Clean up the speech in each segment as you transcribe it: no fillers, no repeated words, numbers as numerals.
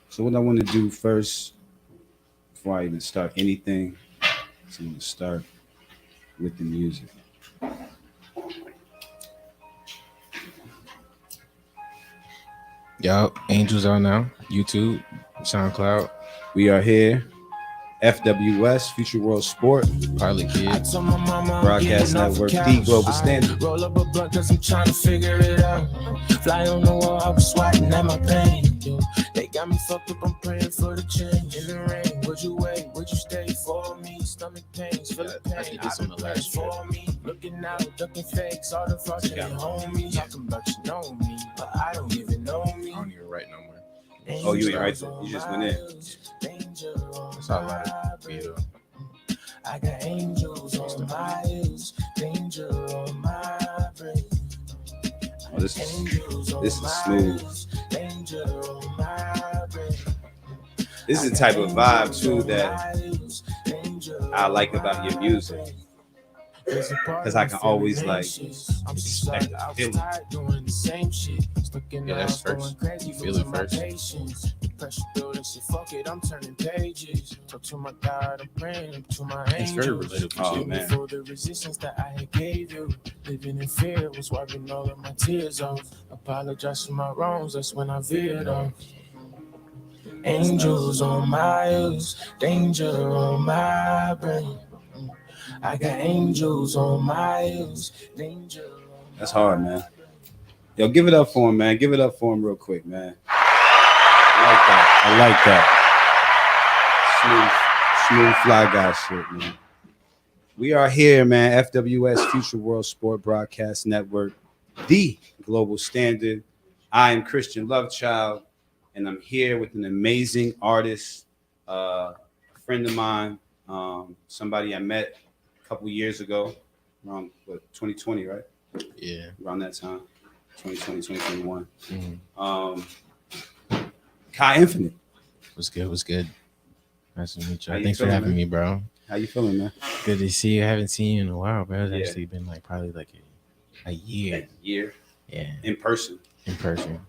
So what I want to do first, before I even start anything, is I'm going to start with the music. Yup, Angels out now. YouTube, SoundCloud, We are here. FWS, Future World Sport, Pilot Kid. Broadcast Network, the global standard. Roll up a blunt cause I'm trying to figure it out. Fly on the wall, I was swatting at my pain. Yo, they got me fucked up, I'm praying for the change. In the rain, would you wait? Would you stay for me? Stomach pains, feel the I pain. did this on the last for me. Looking out, ducking fakes, all the fraudulent homies. Talking about you know me, but I don't even know me. I don't even write no more. Oh, you ain't right there. You just went in. That's how I feel. I got angels on my ears, danger on my brain. Oh, this is smooth. Danger on my brain. This is the type of vibe too that I like about your music, because I can always like expect to feel it. Yeah, that's first. You feel it first. Pressure building, shit, fuck it, I'm turning pages. Talk to my God, I'm praying to my It's very angels. relatable. Oh, Give me man. for the resistance that I had gave you. Living in fear was wiping all of my tears off. Apologize for my wrongs, that's when I veered off. Angels on my ears, danger on my brain. I got angels on my ears, danger on my That's hard, man. Yo, give it up for him, man. Give it up for him real quick, man. I like that. Smooth fly guy shit, man. We are here, man. FWS, Future World Sport Broadcast Network, the global standard. I am Christian Lovechild, and I'm here with an amazing artist, a friend of mine, somebody I met a couple years ago, around 2020, right? Yeah. Around that time, 2020, 2021. Mm-hmm. Khi Infinite. What's good? Nice to meet you. How you Thanks for feeling, having man? me, bro. How you feeling, man? Good to see you. I haven't seen you in a while, bro. It's Yeah. actually been like probably like a year. Year Yeah, in person. in person.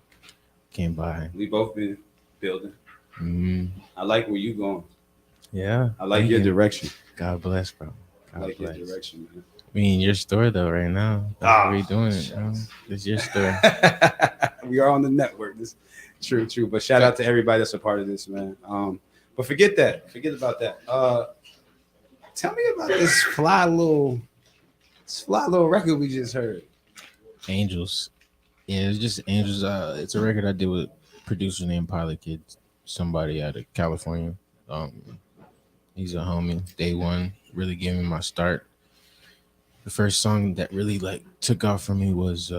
Came by. We both been building. Mm-hmm. I like where you going. Yeah. I like thank your you. direction. God bless, bro. I God like bless. your direction, man. I mean, your store though, right now. That's what we doing. It's your store. We are on the network. This true. But shout out to everybody that's a part of this, man. But forget about that. Tell me about this fly little record we just heard. Angels. Yeah, it's just Angels. It's a record I did with a producer named Pilot Kid, somebody out of California. He's a homie. Day one, really gave me my start. The first song that really like took off for me was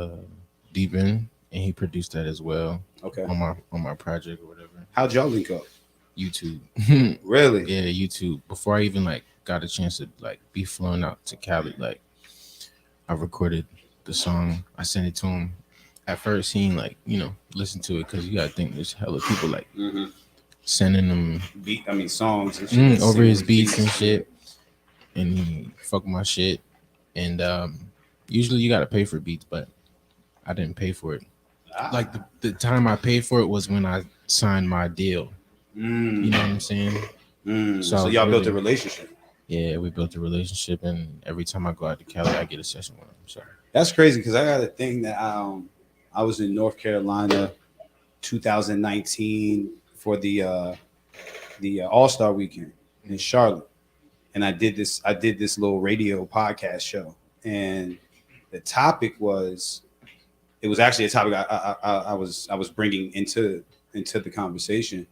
Deep In, and he produced that as well. Okay. On my project or whatever. How'd y'all link up? YouTube. Really? Yeah, YouTube. Before I even like got a chance to like be flown out to Cali, like I recorded the song. I sent it to him. At first, he ain't like, listen to it, because you gotta think there's hella people like sending them songs and shit. over his beats and shit. And he fucked my shit. And usually you gotta pay for beats, but I didn't pay for it. Like the time I paid for it was when I signed my deal. You know what I'm saying? So y'all built a relationship. Yeah, we built a relationship, and every time I go out to Cali, I get a session with him. So that's crazy, because I got a thing that I was in North Carolina 2019 for the All-Star weekend in Charlotte. And I did this little radio podcast show. And the topic was, it was actually a topic I was bringing into the conversation,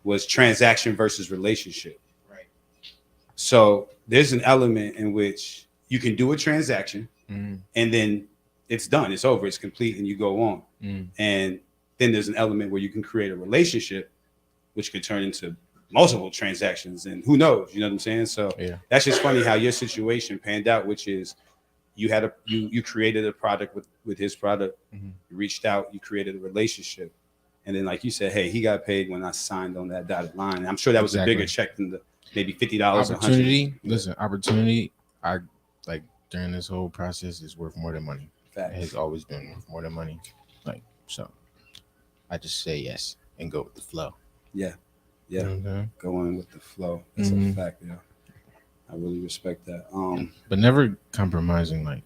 was transaction versus relationship. Right. So there's an element in which you can do a transaction and then it's done, it's over, it's complete, and you go on. And then there's an element where you can create a relationship, which could turn into multiple transactions, and who knows, you know what I'm saying? So that's just funny how your situation panned out, which is you created a product with his product, you reached out, you created a relationship, and then like you said, hey, he got paid when I signed on that dotted line. And I'm sure that was a bigger check than the maybe $50. Opportunity. Listen, opportunity. I like during this whole process is worth more than money. It Facts. has always been worth more than money. Like, so I just say yes and go with the flow. Yeah. You know what I'm saying? Going with the flow. That's Mhm. a fact, yeah. I really respect that. But never compromising, like,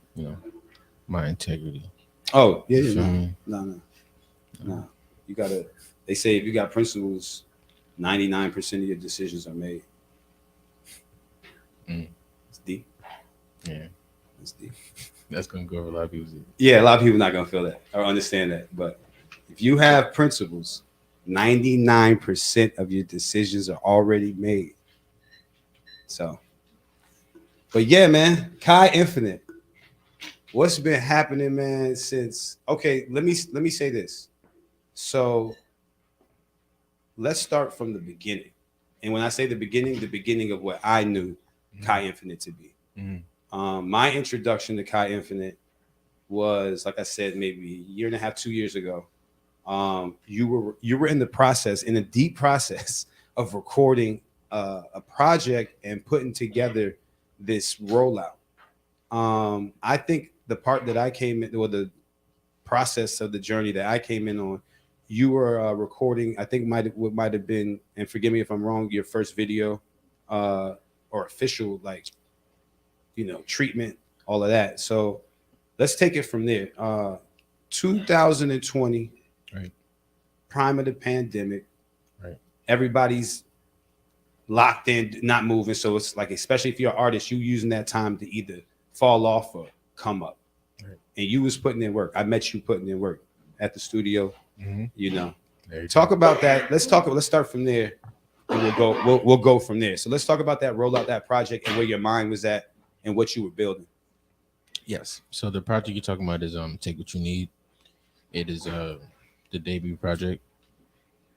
my integrity. Oh, yeah, You yeah, feel no. me? No. You gotta, they say if you got principles, 99% of your decisions are made. It's deep. Yeah, It's deep. that's gonna go over a lot of people's. Yeah, a lot of people not gonna feel that or understand that. But if you have principles, 99% of your decisions are already made. So, but yeah, man, Khi Infinite. What's been happening, man, since okay, let me say this. So let's start from the beginning. And when I say the beginning of what I knew Khi Infinite to be. My introduction to Khi Infinite was, like I said, maybe a year and a half, 2 years ago. You were in the process, in a deep process of recording a project and putting together this rollout. I think the part that I came in, or the process of the journey that I came in on, you were recording. I think what might have been, and forgive me if I'm wrong, your first video or official, like, treatment, all of that. So let's take it from there. 2020, Right. prime of the pandemic. Right. Everybody's locked in, not moving. So it's like, especially if you're an artist, you using that time to either fall off or come up. Right. And you was putting in work. I met you putting in work at the studio. There you Talk go. about that. Let's start from there, and we'll go from there. So let's talk about that rollout, that project, and where your mind was at and what you were building. Yes. So the project you're talking about is Take What You Need. It is the debut project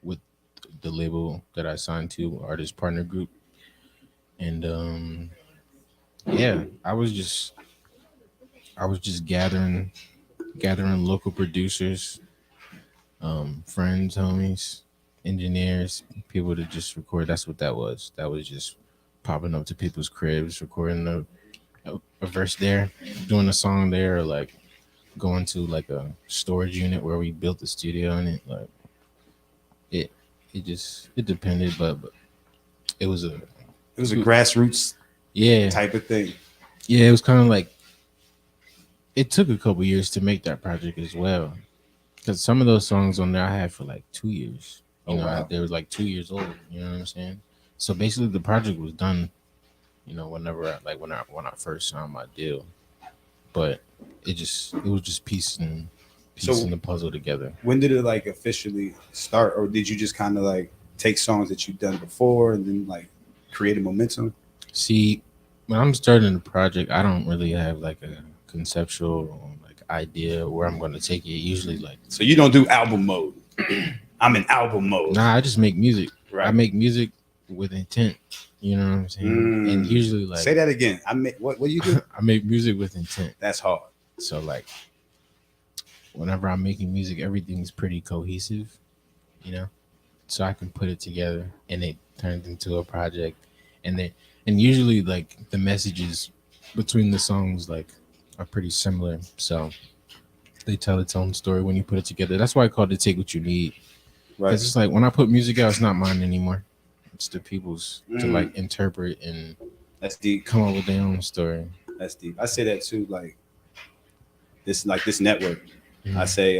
with the label that I signed to, Artist Partner Group. And yeah, I was just gathering local producers, friends, homies, engineers, people to just record. That's what that was. That was just popping up to people's cribs, recording a verse there, doing a song there, or like going to like a storage unit where we built the studio in it. Like it depended, but it was a Grassroots yeah type of thing. yeah. It was kind of like, it took a couple years to make that project as well, because some of those songs on there I had for like 2 years. Wow. They was like 2 years old. You know what I'm saying? So basically, the project was done. Whenever when I first signed my deal, but it was just piecing the puzzle together. When did it like officially start, or did you just kind of like take songs that you've done before and then like create a momentum? See, when I'm starting the project, I don't really have like a conceptual like idea where I'm going to take it. Usually, like, So you don't do album mode. I'm in album mode. nah, I just make music. Right. I make music with intent. You know what I'm saying? And usually, like, say that again. I make what do you do? I make music with intent. That's hard. So like, whenever I'm making music, everything's pretty cohesive, so I can put it together and it turns into a project. And usually like the messages between the songs like are pretty similar, so they tell its own story when you put it together. That's why I called it Take What You Need. Right. Because it's like, when I put music out, it's not mine anymore. It's the people's to like interpret and that's deep. Come up with their own story. That's deep. I say that too. Like this network. I say,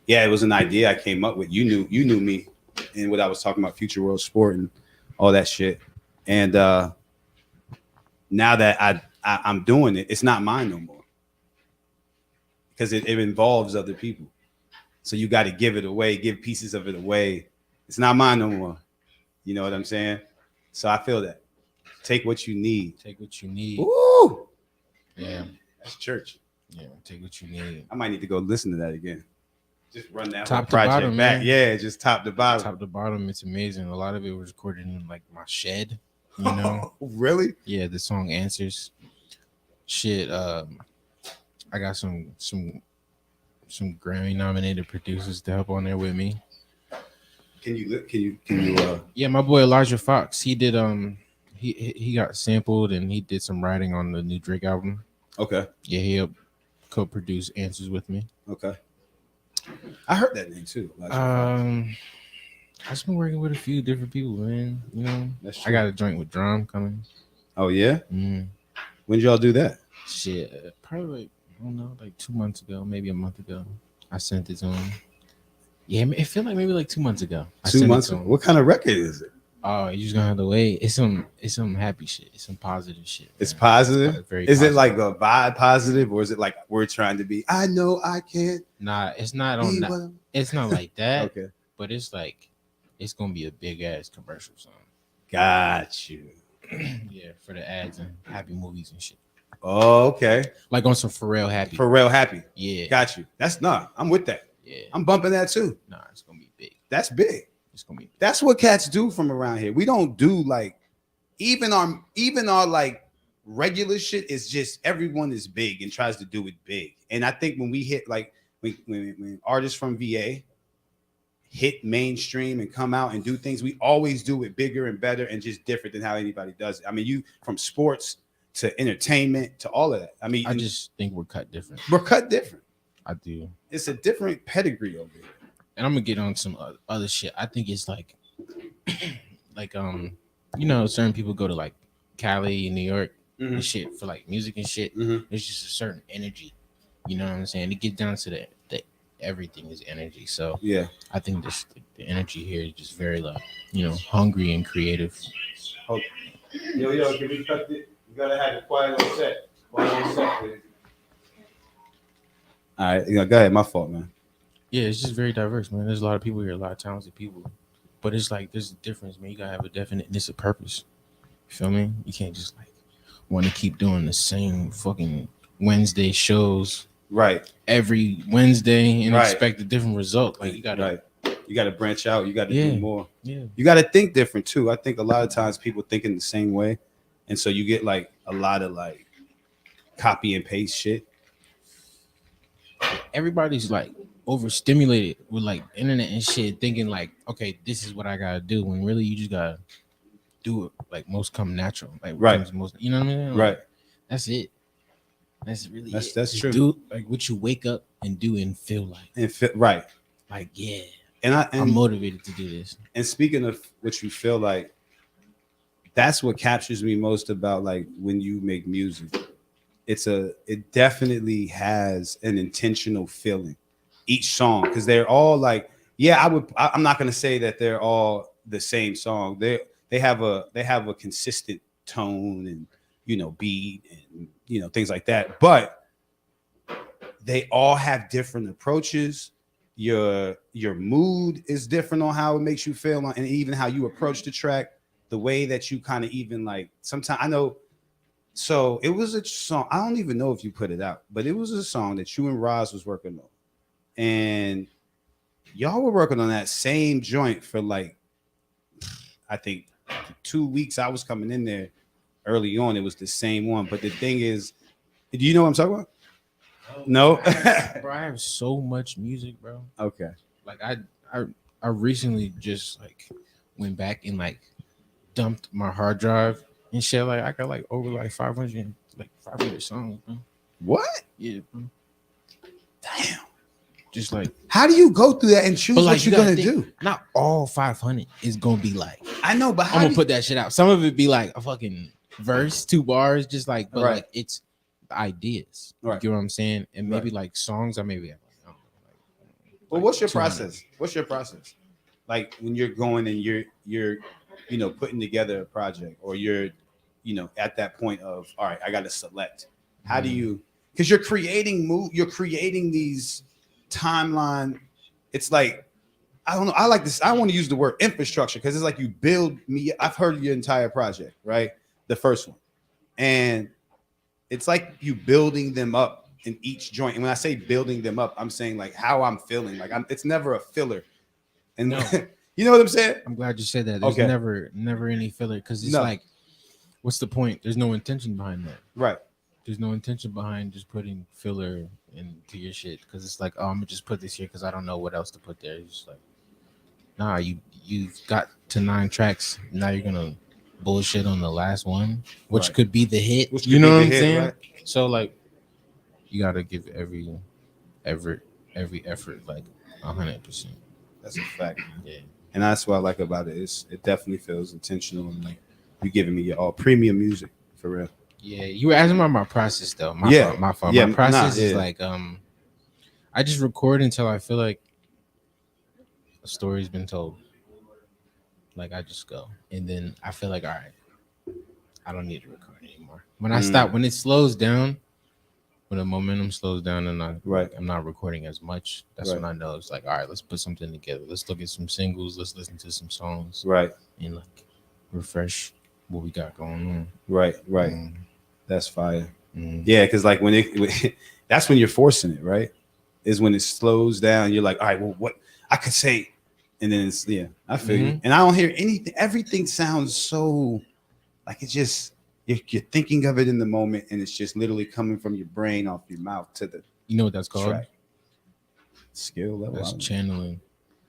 yeah, it was an idea I came up with. You knew me and what I was talking about, Future World Sport and all that shit. And now that I'm doing it, it's not mine no more, because it involves other people. So you got to give it away, give pieces of it away. It's not mine no more. You know what I'm saying? So I feel that. Take what you need. Take what you need. Woo! Yeah. That's church. Yeah. Take what you need. I might need to go listen to that again. Just run that Top whole to project bottom, back. man. Yeah, just top to bottom. Top to bottom, it's amazing. A lot of it was recorded in like my shed. Really? Yeah, the song Answers. Shit, I got some Grammy nominated producers to help on there with me. Can you Yeah, my boy Elijah Fox, he did he got sampled and he did some writing on the new Drake album. Okay. Yeah, he'll co-produce Answers with me. Okay. I heard that name too. I've just been working with a few different people, man. You know, That's I true. got a joint with Drum coming. Oh yeah. Mm, When did y'all do that? shit, probably like, I don't know, like 2 months ago, maybe a month ago. I sent it to him. Yeah, it felt like maybe like 2 months ago. I 2 sent months. it to him. What kind of record is it? Oh, you just gonna have to wait. It's some happy shit. It's some positive shit. It's man. positive. It's very Is it positive. like a vibe positive, or is it like we're trying to be? I know I can't Nah, it's not be on that. what I'm-" It's not like that. Okay, But it's like it's gonna be a big ass commercial song. got you. Yeah, for the ads and happy movies and shit. Oh, okay. Like on some Pharrell happy. Pharrell happy. Yeah. Got you. That's I'm with that. Yeah. I'm bumping that too. Nah, it's gonna be big. That's big. It's gonna be big. That's what cats do from around here. We don't do like even our like regular shit is just everyone is big and tries to do it big. And I think when we hit like when artists from VA hit mainstream and come out and do things, we always do it bigger and better and just different than how anybody does it. I mean, you from sports to entertainment to all of that. I mean, I just think we're cut different. we're cut different. I do. It's a different pedigree over here. And I'm gonna get on some other shit. I think it's like you know, certain people go to like Cali, New York, and shit for like music and shit. There's just a certain energy. You know what I'm saying? It gets down to the everything is energy. So Yeah. I think this the energy here is just very like, you know, hungry and creative. Oh. Yo, can we cut it? You gotta have it quiet on set. Quiet on set, please. All right, go ahead. My fault, man. Yeah, it's just very diverse, man. There's a lot of people here, a lot of talented people. But it's like there's a difference, man. You gotta have a definiteness of purpose. You feel me? You can't just like want to keep doing the same fucking Wednesday shows Right. every Wednesday and Right. expect a different result. Like you gotta You gotta branch out, you gotta do more. Yeah. You gotta think different too. I think a lot of times people think in the same way. And so you get like a lot of like copy and paste shit. Everybody's like overstimulated with like internet and shit, thinking like, okay, this is what I gotta do. When really you just gotta do it like most come natural. Like Right. most, you know what I mean? Like, Right. That's it. That's really That's it. that's Just true. do like what you wake up and do and feel like. And fit right. Like, yeah, And I'm motivated to do this. And speaking of what you feel like, that's what captures me most about like when you make music. It definitely has an intentional feeling. Each song, because they're all like, I'm not gonna say that they're all the same song. They have a consistent tone and beat and things like that. But they all have different approaches. Your mood is different on how it makes you feel, and even how you approach the track, the way that you kind of even like. Sometimes I know. So it was a song. I don't even know if you put it out, but it was a song that you and Roz was working on, and y'all were working on that same joint for like, I think 2 weeks. I was coming in there early on. It was the same one, but the thing is, do you know what I'm talking about? No. Bro, I have so much music, bro. Okay. Like I recently just like went back and like dumped my hard drive and shit. Like I got like over like 500 songs, bro. What? Yeah, bro. Damn. Just like, how do you go through that and choose what you're gonna do? Not all 500 is gonna be like. I know, but I'm gonna put that shit out. Some of it be like a fucking verse, 2 bars, just like, but right. like it's the ideas. Right. You get what I'm saying? And maybe right. like songs, I maybe have like, I don't know, well, what's your process? What's your process? Like when you're going and you're putting together a project, or you're at that point of, all right, I got to select. How do you? Because you're creating these timeline. It's like, I don't know. I like this. I want to use the word infrastructure because it's like you build me. I've heard your entire project, right? The first one, and it's like you building them up in each joint. And when I say building them up, I'm saying like how I'm feeling. Like it's never a filler. And no. You know what I'm saying? I'm glad you said that. There's never any filler, because it's like, what's the point? There's no intention behind that. Right. There's no intention behind just putting filler into your shit, because it's like, oh, I'm gonna just put this here because I don't know what else to put there. It's just like, nah, you've got to 9 tracks. Now you're gonna bullshit on the last one, which could be the hit. You know what I'm saying? Right? So like, You gotta give every effort like 100%. That's a fact. Yeah. And that's what I like about it. It definitely feels intentional and like you giving me your all premium music for real. Yeah, you were asking about my process though. My Yeah. fault. My fault. Yeah, My process nah, is yeah. like I just record until I feel like a story's been told. Like I just go, and then I feel like all right, I don't need to record anymore. When I stop, when it slows down, when the momentum slows down, and Right. I'm not recording as much, that's Right. when I know it's like all right, let's put something together. Let's look at some singles. Let's listen to some songs, Right. and like refresh what we got going on. Right. Right. Mm, That's fire. mm. Yeah, because like when it that's when you're forcing it, right? Is when it slows down. You're like, all right, well, what I could say, and then it's yeah, I feel you. Mhm. And I don't hear anything. Everything sounds so like it's just you're thinking of it in the moment, and it's just literally coming from your brain off your mouth to the You know what that's called? track. Skill level. That's channeling.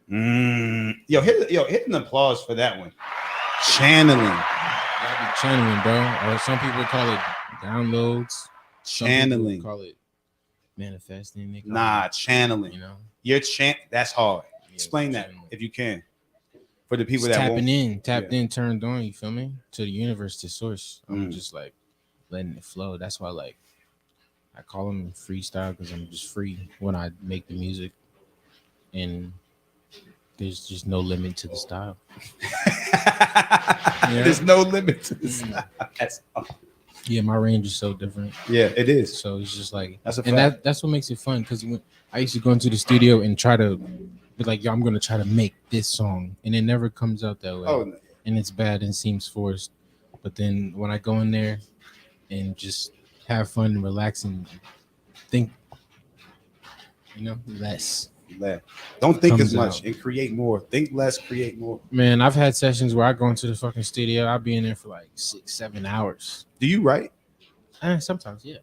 Hit an applause for that one. Channeling. Gotta be channeling, bro. Or some people call it downloads. Some Channeling. people call it manifesting. They call Nah, it, channeling. you know. That's hard. Yeah, Explain that channeling. if you can. For the people Just that tapping won't. tapped Yeah. in, turned on. You feel me? To the universe, to source. I'm Mm. just like letting it flow. That's why, like, I call them freestyle because I'm just free when I make the music, and there's just no limit to the style. There's no limit to this. That's Yeah, my range is so different. yeah, it is. So it's just like, That's a and fact. that's what makes it fun. Because when I used to go into the studio and try to be like, yo, I'm gonna try to make this song, and it never comes out that way. Oh, no. And it's bad and seems forced. But then when I go in there and just have fun and relax and think, less. Don't think as Comes much out. and create more. Think less, create more. Man, I've had sessions where I go into the fucking studio. I'll be in there for like 6-7 hours. Do you write? Sometimes, yeah.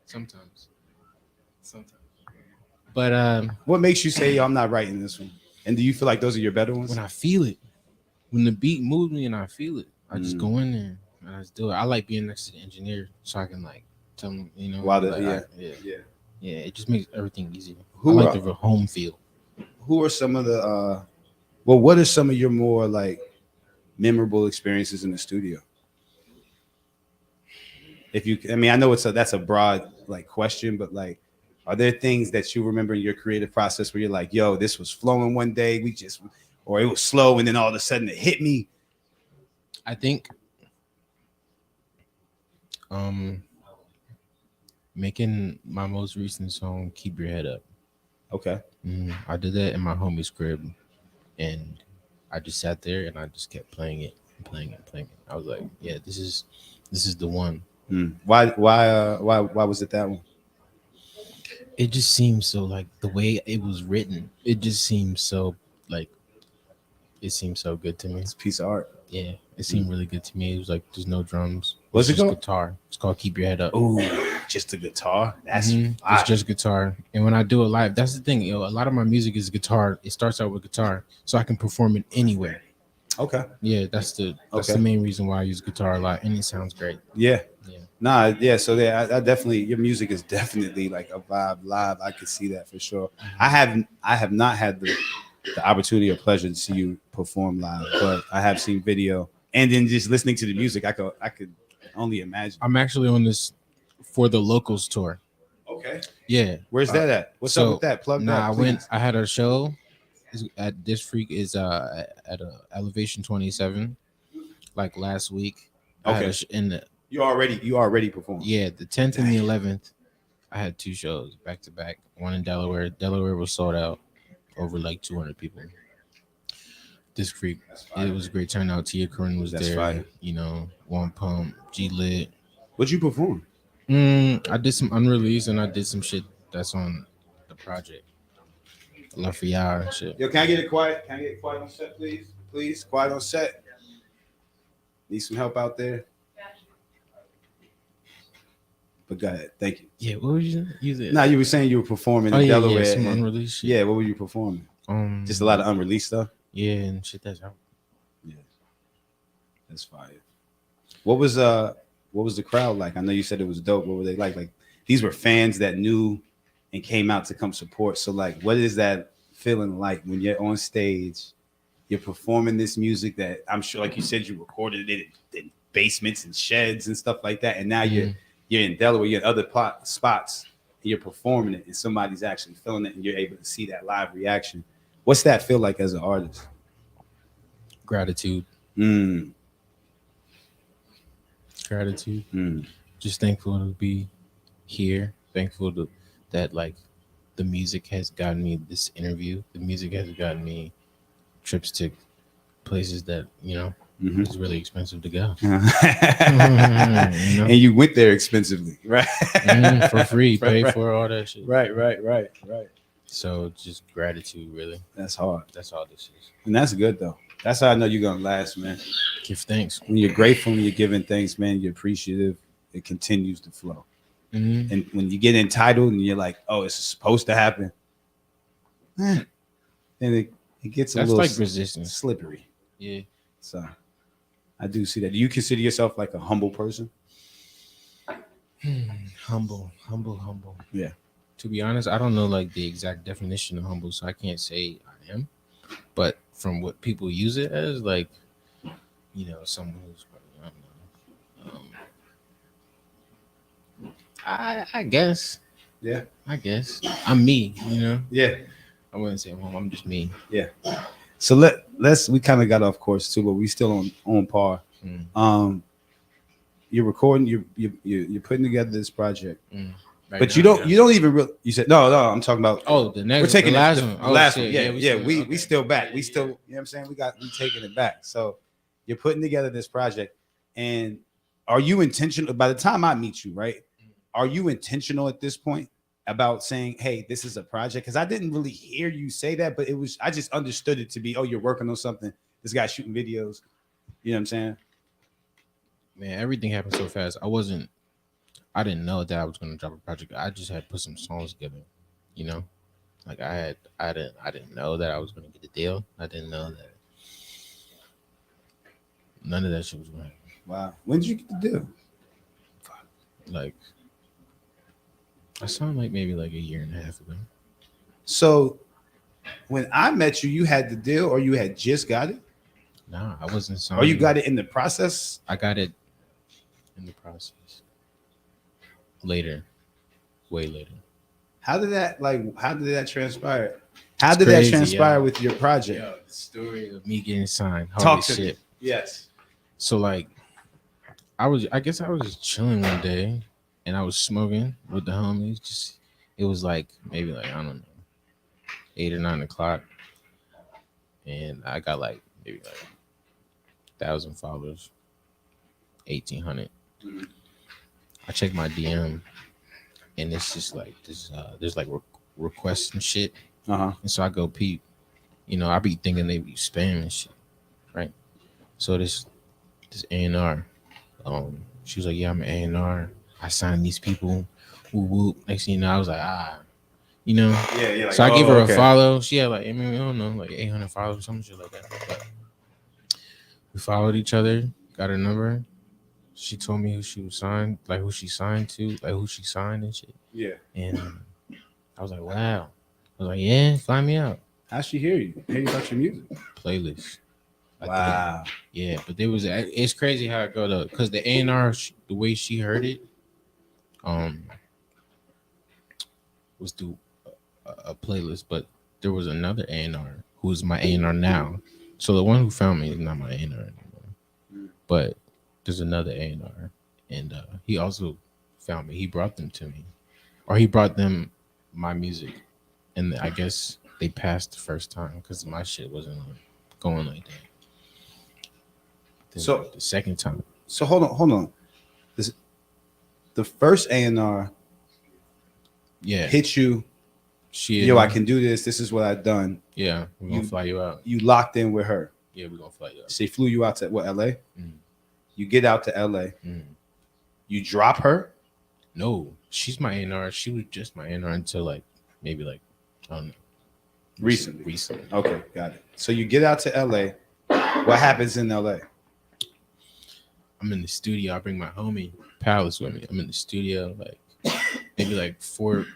Sometimes. But What makes you say, yo, I'm not writing this one? And do you feel like those are your better ones? when I feel it, when the beat moves me and I feel it, I just go in there and I just do it. I like being next to the engineer so I can like tell him, While the- like, yeah. all right, yeah. It just makes everything easier. Who I like are- the home feel. Who are some of the what are some of your more like memorable experiences in the studio? If you I mean, I know that's a broad like question, but like are there things that you remember in your creative process where you're like, yo, this was flowing one day, or it was slow and then all of a sudden it hit me? I think making my most recent song, Keep Your Head Up. Okay. I did that in my homie's crib, and I just sat there and I just kept playing it and playing it and playing it. I was like, yeah, this is the one. Why was it that one? It just seems so like the way it was written. It just seems so like it seems so good to me. It's a piece of art. Yeah, it seemed really good to me. It was like there's no drums. What's it just called? guitar. It's called Keep Your Head Up. Ooh, just the guitar. That's It's just guitar. And when I do it live, that's the thing. A lot of my music is guitar. It starts out with guitar, so I can perform it anywhere. okay. Yeah, that's the main reason why I use guitar a lot, and it sounds great. Yeah. Yeah. Nah, yeah. So yeah, I definitely your music is definitely like a vibe live. I could see that for sure. I have not had the opportunity or pleasure to see you perform live, but I have seen video and then just listening to the music, I could only imagine. I'm actually on this for the locals tour. Okay. Yeah. Where's that at? What's up with that? Plug that. I had a show at This Freak is at Elevation 27 like last week. Okay. You already performed. Yeah, the 10th and the 11th. I had 2 shows back to back. One in Delaware. Delaware was sold out, over like 200 people. This Freak, it was a great turnout. Tia Corinne was there. Fire. One Pump, G Lit. What'd you perform? I did some unreleased and I did some shit that's on the project. Love for y'all and shit. Yo, can I get it quiet? Can I get quiet on set, please? Please, quiet on set. Need some help out there. But go ahead. Thank you. Yeah, what was you? Nah, you were saying you were performing in Delaware. Yeah, some unreleased shit. Yeah, what were you performing? Just a lot of unreleased stuff. Yeah, and shit that's out. Yeah, that's fire. What was the crowd like? I know you said it was dope. What were they like? Like these were fans that knew and came out to come support. So like, what is that feeling like when you're on stage, you're performing this music that I'm sure, like you said, you recorded it in basements and sheds and stuff like that, and now you're in Delaware, you're in other spots, and you're performing it, and somebody's actually feeling it, and you're able to see that live reaction. What's that feel like as an artist? Gratitude. Gratitude. Just thankful to be here. Thankful that like the music has gotten me this interview. The music has gotten me trips to places that it's really expensive to go. And you went there expensively, right? For free, pay for all that shit. Right. So just gratitude, really. That's hard. That's all this is. And that's good though. That's how I know you're gonna last, man. Give thanks. When you're grateful and you're giving thanks, man, you're appreciative. It continues to flow. And when you get entitled and you're like, oh, it's supposed to happen, then it gets a little like resistance, slippery. Yeah. So I do see that. Do you consider yourself like a humble person? Humble. Yeah. To be honest, I don't know like the exact definition of humble, so I can't say I am. But from what people use it as, like, someone who's probably, I don't know. I guess. Yeah. I guess I'm me. Yeah. I wouldn't say I'm just me. Yeah. So let's we kind of got off course too, but we still on par. You're recording. You're putting together this project. Right, but now, you don't even really. You said no. I'm talking about. Oh, the next. We're taking the last the one. last shit. one. Yeah. We still back. We still. You know what I'm saying? We taking it back. So you're putting together this project, and are you intentional? By the time I meet you, right? Are you intentional at this point about saying, "Hey, this is a project"? Because I didn't really hear you say that, but I just understood it to be, "Oh, you're working on something. This guy's shooting videos." You know what I'm saying? Man, everything happened so fast. I didn't know that I was going to drop a project. I just had put some songs together, like I didn't know that I was going to get a deal. I didn't know that none of that shit was going to happen. Wow. When did you get the deal? Like, I signed like maybe like a year and a half ago. So when I met you, you had the deal or you had just got it? Nah, I wasn't signed. Or you got it in the process? I got it in the process. Later. Way later. How did that transpire? How did that transpire with your project? Yo, the story of me getting signed. Talk to shit. Me. Yes. So like I guess I was just chilling one day and I was smoking with the homies. It was like maybe like, I don't know, 8 or 9 o'clock. And I got like maybe like 1,000 followers, 1,800. I check my DM and it's just like this, there's like requests and shit. And so I go peep, I be thinking they be spam and shit, right? So this A&R, she was like, yeah, I'm an A&R. I signed these people. Whoop, whoop. Next thing you know, I was like, Yeah. Like, so I gave her a follow. She had like, I don't know, like 800 followers, some shit like that. But we followed each other, got her number. She told me who she was signed, like who she signed to, like who she signed and shit. Yeah. And I was like, wow. I was like, yeah, fly me out. How'd she hear you? Hear you about your music? Playlist. Wow. Yeah, but it's crazy how it go though, because the A&R, the way she heard it, was through a playlist, but there was another A&R who is my A&R now. So the one who found me is not my A&R anymore. But there's another A&R, and he also found me. He brought them to me, or he brought them my music, and I guess they passed the first time because my shit wasn't going like that. Then So the second time. So hold on. The first A&R hit you. I can do this. This is what I've done. Yeah, we're gonna fly you out. You locked in with her. Yeah, we're gonna fly you out. She flew you out to what, LA? You get out to LA. You drop her? No, she's my A&R. She was just my A&R until like maybe like I don't know. Recently. Okay, got it. So you get out to LA. What happens in LA? I'm in the studio. I bring my homie Palace with me. I'm in the studio, like maybe like 4-5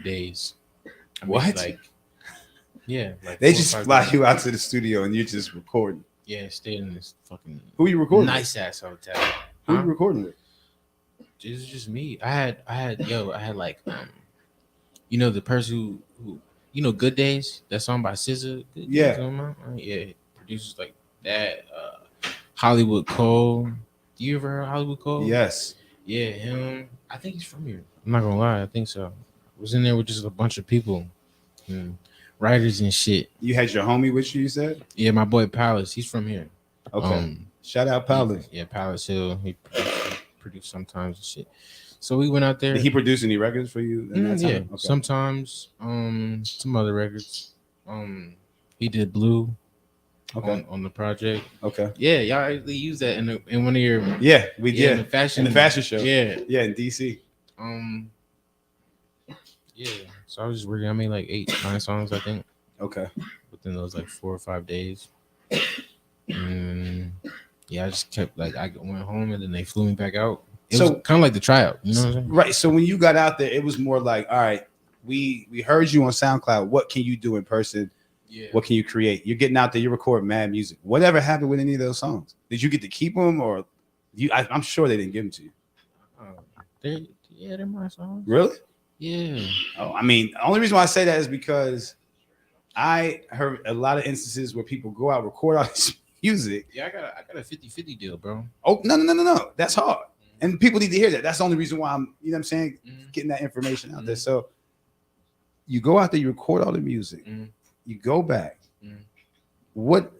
days. I mean, What? like, yeah, like They 4 or just 5 fly days. you out to the studio and you're just recording. Yeah, stayed in this fucking Who you recording with? nice ass hotel. Who Huh? you recording with? It was just me. I had like you know the person who you know Good Days, that song by SZA. Good Yeah. Days on my yeah, producers like that. Hollywood Cole. Do you ever heard Hollywood Cole? Yes. Yeah, him. I think he's from here. I'm not gonna lie, I think so. I was in there with just a bunch of people, writers and shit. You had your homie with you said? Yeah, my boy Palace, he's from here. Okay. Shout out Palace. Yeah, Palace Hill. He produced sometimes and shit. So we went out there. Did he produce any records for you in that time? Yeah, Okay. sometimes. Some other records. He did Blue. Okay. On the project. Okay. Yeah, y'all actually use that in one of your. Yeah, we did. In the fashion show. Yeah. Yeah, in DC. Yeah. So I was just working. I made like 8-9 songs, I think. Okay. Within those like 4 or 5 days. And yeah, I just kept like I went home and then they flew me back out. It was kind of like the tryout, you know what I'm saying? Right. So when you got out there, it was more like, all right, we heard you on SoundCloud. What can you do in person? Yeah. What can you create? You're getting out there, you record mad music. Whatever happened with any of those songs? Did you get to keep them, or I'm sure they didn't give them to you. They're my songs. Really? Yeah. Oh, I mean, the only reason why I say that is because I heard a lot of instances where people go out, record all this music. Yeah, I got a 50-50 deal, bro. Oh, no. That's hard. And people need to hear that. That's the only reason why I'm, you know what I'm saying, getting that information out there. So you go out there, you record all the music, you go back. What,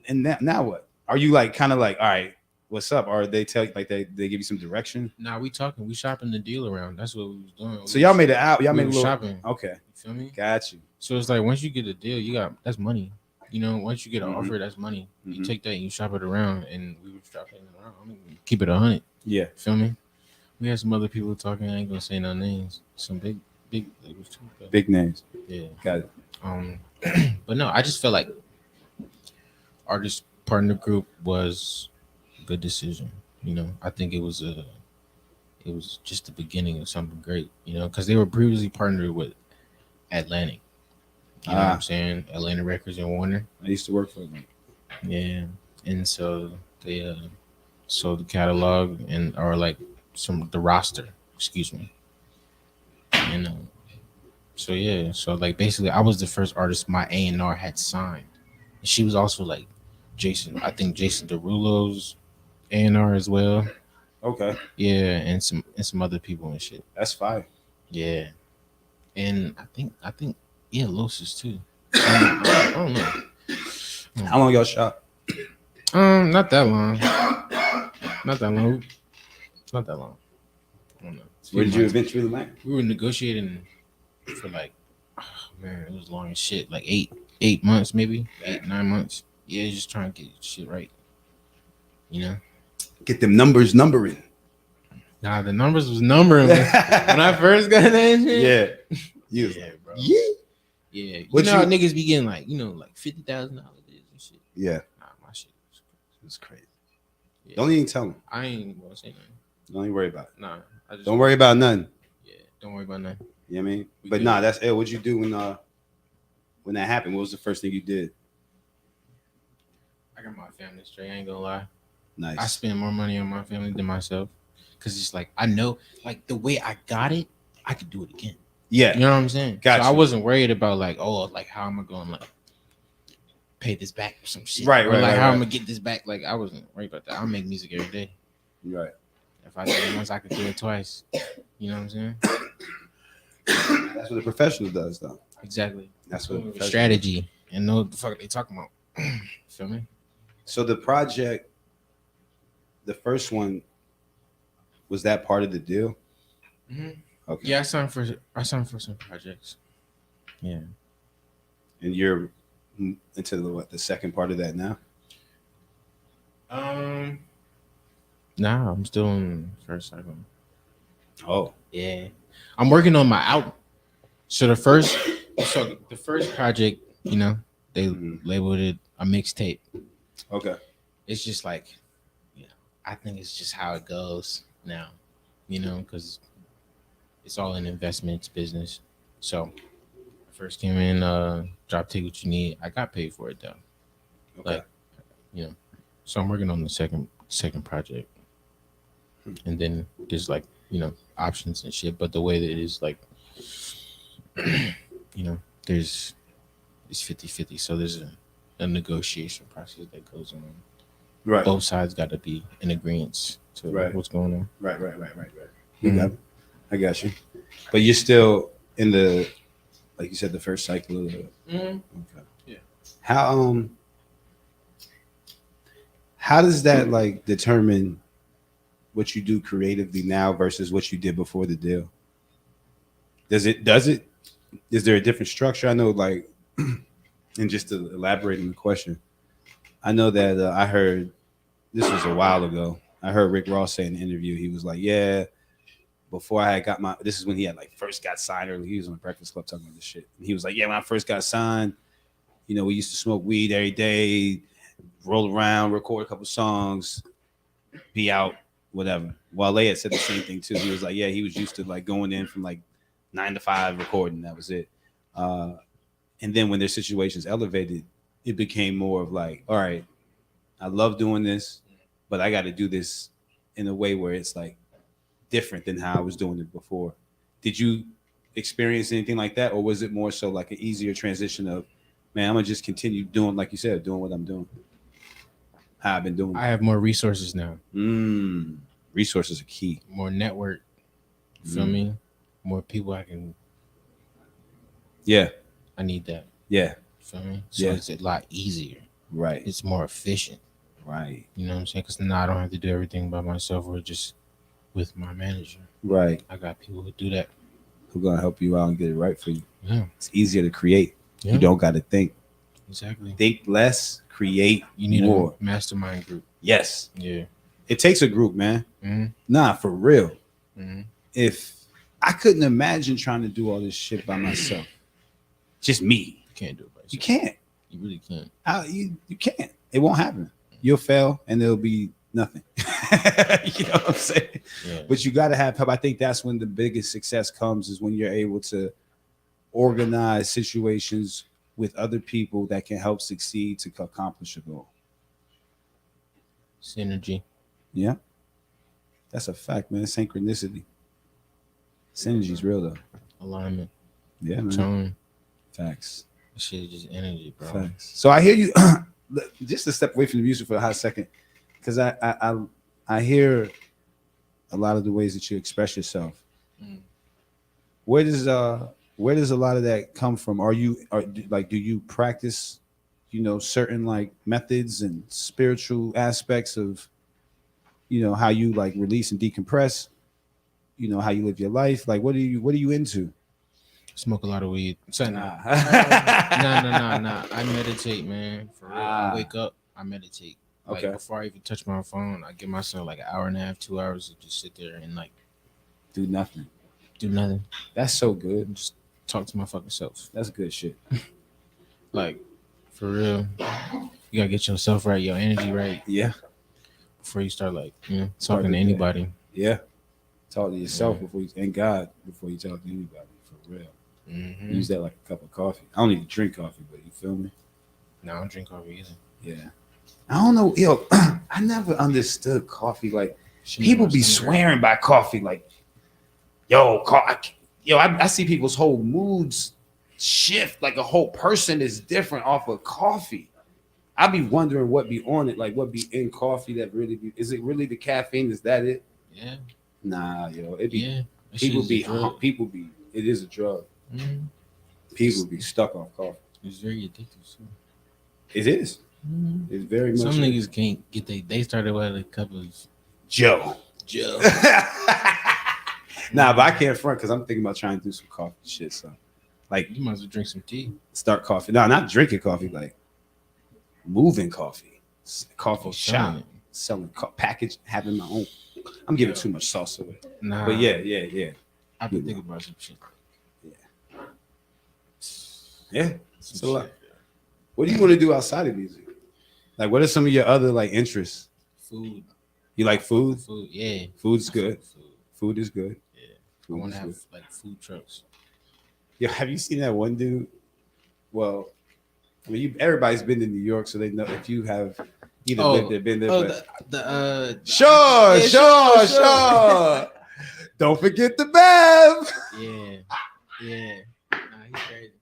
and now what? Are you like kind of like, all right, what's up? Or they tell you, like they give you some direction? Nah, we shopping the deal around. That's what we was doing. So y'all made it out. Y'all made a little shopping. Okay. You feel me? Got you. So it's like once you get a deal, that's money. You know, once you get an offer, that's money. You take that and you shop it around, and we were shopping it around. I mean, keep it 100. Yeah. Feel me? We had some other people talking. I ain't gonna say no names. Some big labels too. Big names. Yeah. Got it. But no, I just felt like artist partner group was a good decision. You know, I think it was just the beginning of something great. You know, because they were previously partnered with Atlantic. You know what I'm saying? Atlantic Records and Warner. I used to work for them. Yeah, and so they sold the catalog or like the roster. Excuse me. And so yeah, so like basically, I was the first artist my A&R had signed, and she was also like Jason Derulo's A&R as well. Okay. Yeah, and some other people and shit. That's fine. Yeah, and I think yeah, Losis too. I don't know. How long y'all shot? Not that long. Not that long. Not that long. I don't know. Where did you eventually land? We were negotiating for like, oh, man, it was long as shit. Like 8 months, maybe 8-9 months. Yeah, just trying to get shit right. You know. Get them numbers numbering. Nah, the numbers was numbering when I first got that shit. Yeah. Yeah, bro. Yeah. Yeah. You know how niggas be getting like, like $50,000 and shit. Yeah. Nah, my shit was crazy. Yeah. Don't even tell them. I ain't gonna say nothing. Don't even worry about it. Nah. Don't worry about nothing. Yeah, don't worry about nothing. You know what I mean? But nah, that's it. What'd you do when that happened? What was the first thing you did? I got my family straight. I ain't gonna lie. Nice. I spend more money on my family than myself. Cause it's like I know, like the way I got it, I could do it again. Yeah. You know what I'm saying? Gotcha. So I wasn't worried about like, like how am I going to like pay this back or some shit. Right, or right. Like right, how right. I'm gonna get this back. Like I wasn't worried about that. I make music every day. Right. If I do it once, I could do it twice. You know what I'm saying? That's what a professional does, though. Exactly. That's what a strategy and know what the fuck they talking about. Feel me? So the project, the first one, was that part of the deal? Mm-hmm. Okay. Yeah, I signed for some projects. Yeah. And you're into the second part of that now? Nah, I'm still in first album. Oh. Yeah. I'm working on my album. So the first project, they labeled it a mixtape. Okay. It's just like, I think it's just how it goes now, because it's all in investments business. So I first came in, drop take what you need. I got paid for it though. Okay. Like, you know, so I'm working on the second project, and then there's like, options and shit. But the way that it is, like, there's it's 50-50. So there's a negotiation process that goes on. Right. Both sides got to be in agreement to Right. what's going on. Right. You got it. I got you. But you're still in the, like you said, the first cycle of the. Okay. Yeah. How does that like determine what you do creatively now versus what you did before the deal? Is there a different structure? I know, like, and just to elaborate on the question, I know that I heard, this was a while ago, I heard Rick Ross say in an interview, he was like, yeah, before I had got this is when he had like first got signed, or he was on the Breakfast Club talking about this shit. And he was like, yeah, when I first got signed, we used to smoke weed every day, roll around, record a couple songs, be out, whatever. Wale had said the same thing too. He was like, yeah, he was used to like going in from like 9 to 5 recording. That was it. And then when their situations elevated, it became more of like, all right, I love doing this, but I got to do this in a way where it's like different than how I was doing it before. Did you experience anything like that? Or was it more so like an easier transition of, man, I'm going to just continue doing, like you said, doing what I'm doing, how I've been doing? I have more resources now. Resources are key. More network. Feel me? More people I can. Yeah. I need that. Yeah. Feel me? So it's a lot easier. Right. It's more efficient. Right. You know what I'm saying? Because now I don't have to do everything by myself or just with my manager. Right. I got people who do that. Who gonna help you out and get it right for you. Yeah. It's easier to create. Yeah. You don't got to think. Exactly. Think less, create you need more. A mastermind group. Yes. Yeah. It takes a group, man. Mm-hmm. Nah, for real. Mm-hmm. If I couldn't imagine trying to do all this shit by myself, just me. You can't do it by yourself. You can't. You really can't. You can't. It won't happen. You'll fail and there'll be nothing. You know what I'm saying? Yeah. But you got to have help. I think that's when the biggest success comes, is when you're able to organize situations with other people that can help succeed to accomplish a goal. Synergy. Yeah. That's a fact, man. Synchronicity. Synergy is real, though. Alignment. Yeah, man. Tone. Facts. That shit is just energy, bro. Facts. So I hear you. Just to step away from the music for a hot second, because I hear a lot of the ways that you express yourself. Where does a lot of that come from? Do you practice, certain like methods and spiritual aspects of, how you like release and decompress, how you live your life? Like, what are you into? Smoke a lot of weed. Nah. I meditate, man. For real. I wake up, I meditate. Like, okay. Before I even touch my phone, I give myself like an hour and a half, 2 hours to just sit there and like do nothing. That's so good. Just talk to my fucking self. That's good shit. Like, for real. You gotta get yourself right, your energy right. Yeah. Before you start talking to anybody. Yeah. Talk to yourself before you talk to anybody. For real. Mm-hmm. Use that like a cup of coffee. I don't even drink coffee, but you feel me? No, I don't drink coffee either. Yeah. I don't know. Yo, I never understood coffee. Like, people be swearing by coffee. Like, I see people's whole moods shift. Like, a whole person is different off of coffee. I be wondering what be on it. Like, what be in coffee that really be. Is it really the caffeine? Is that it? Yeah. Nah, yo. It be. Yeah. People be. It is a drug. Mm-hmm. People be stuck on coffee. It's very addictive too. It is. Mm-hmm. It's very much. Some niggas can't get they started with a couple of Joe. Nah, but I can't front because I'm thinking about trying to do some coffee shit. So, like, you might as well drink some tea. Start coffee. No, not drinking coffee. Like, moving coffee. Coffee shop. Selling package. Having my own. I'm giving too much salsa with it. Nah. But yeah. I've been thinking about some shit. Yeah. So, what do you want to do outside of music? Like, what are some of your other like interests? Food. You like food? Food, yeah. Food's good. Food is good. Yeah. I want to have like food trucks. Yo, have you seen that one dude? Well, I mean, everybody's been to New York, so they know if you have either lived there, been there. But sure. Don't forget the Bev. Yeah. Nah, he's crazy.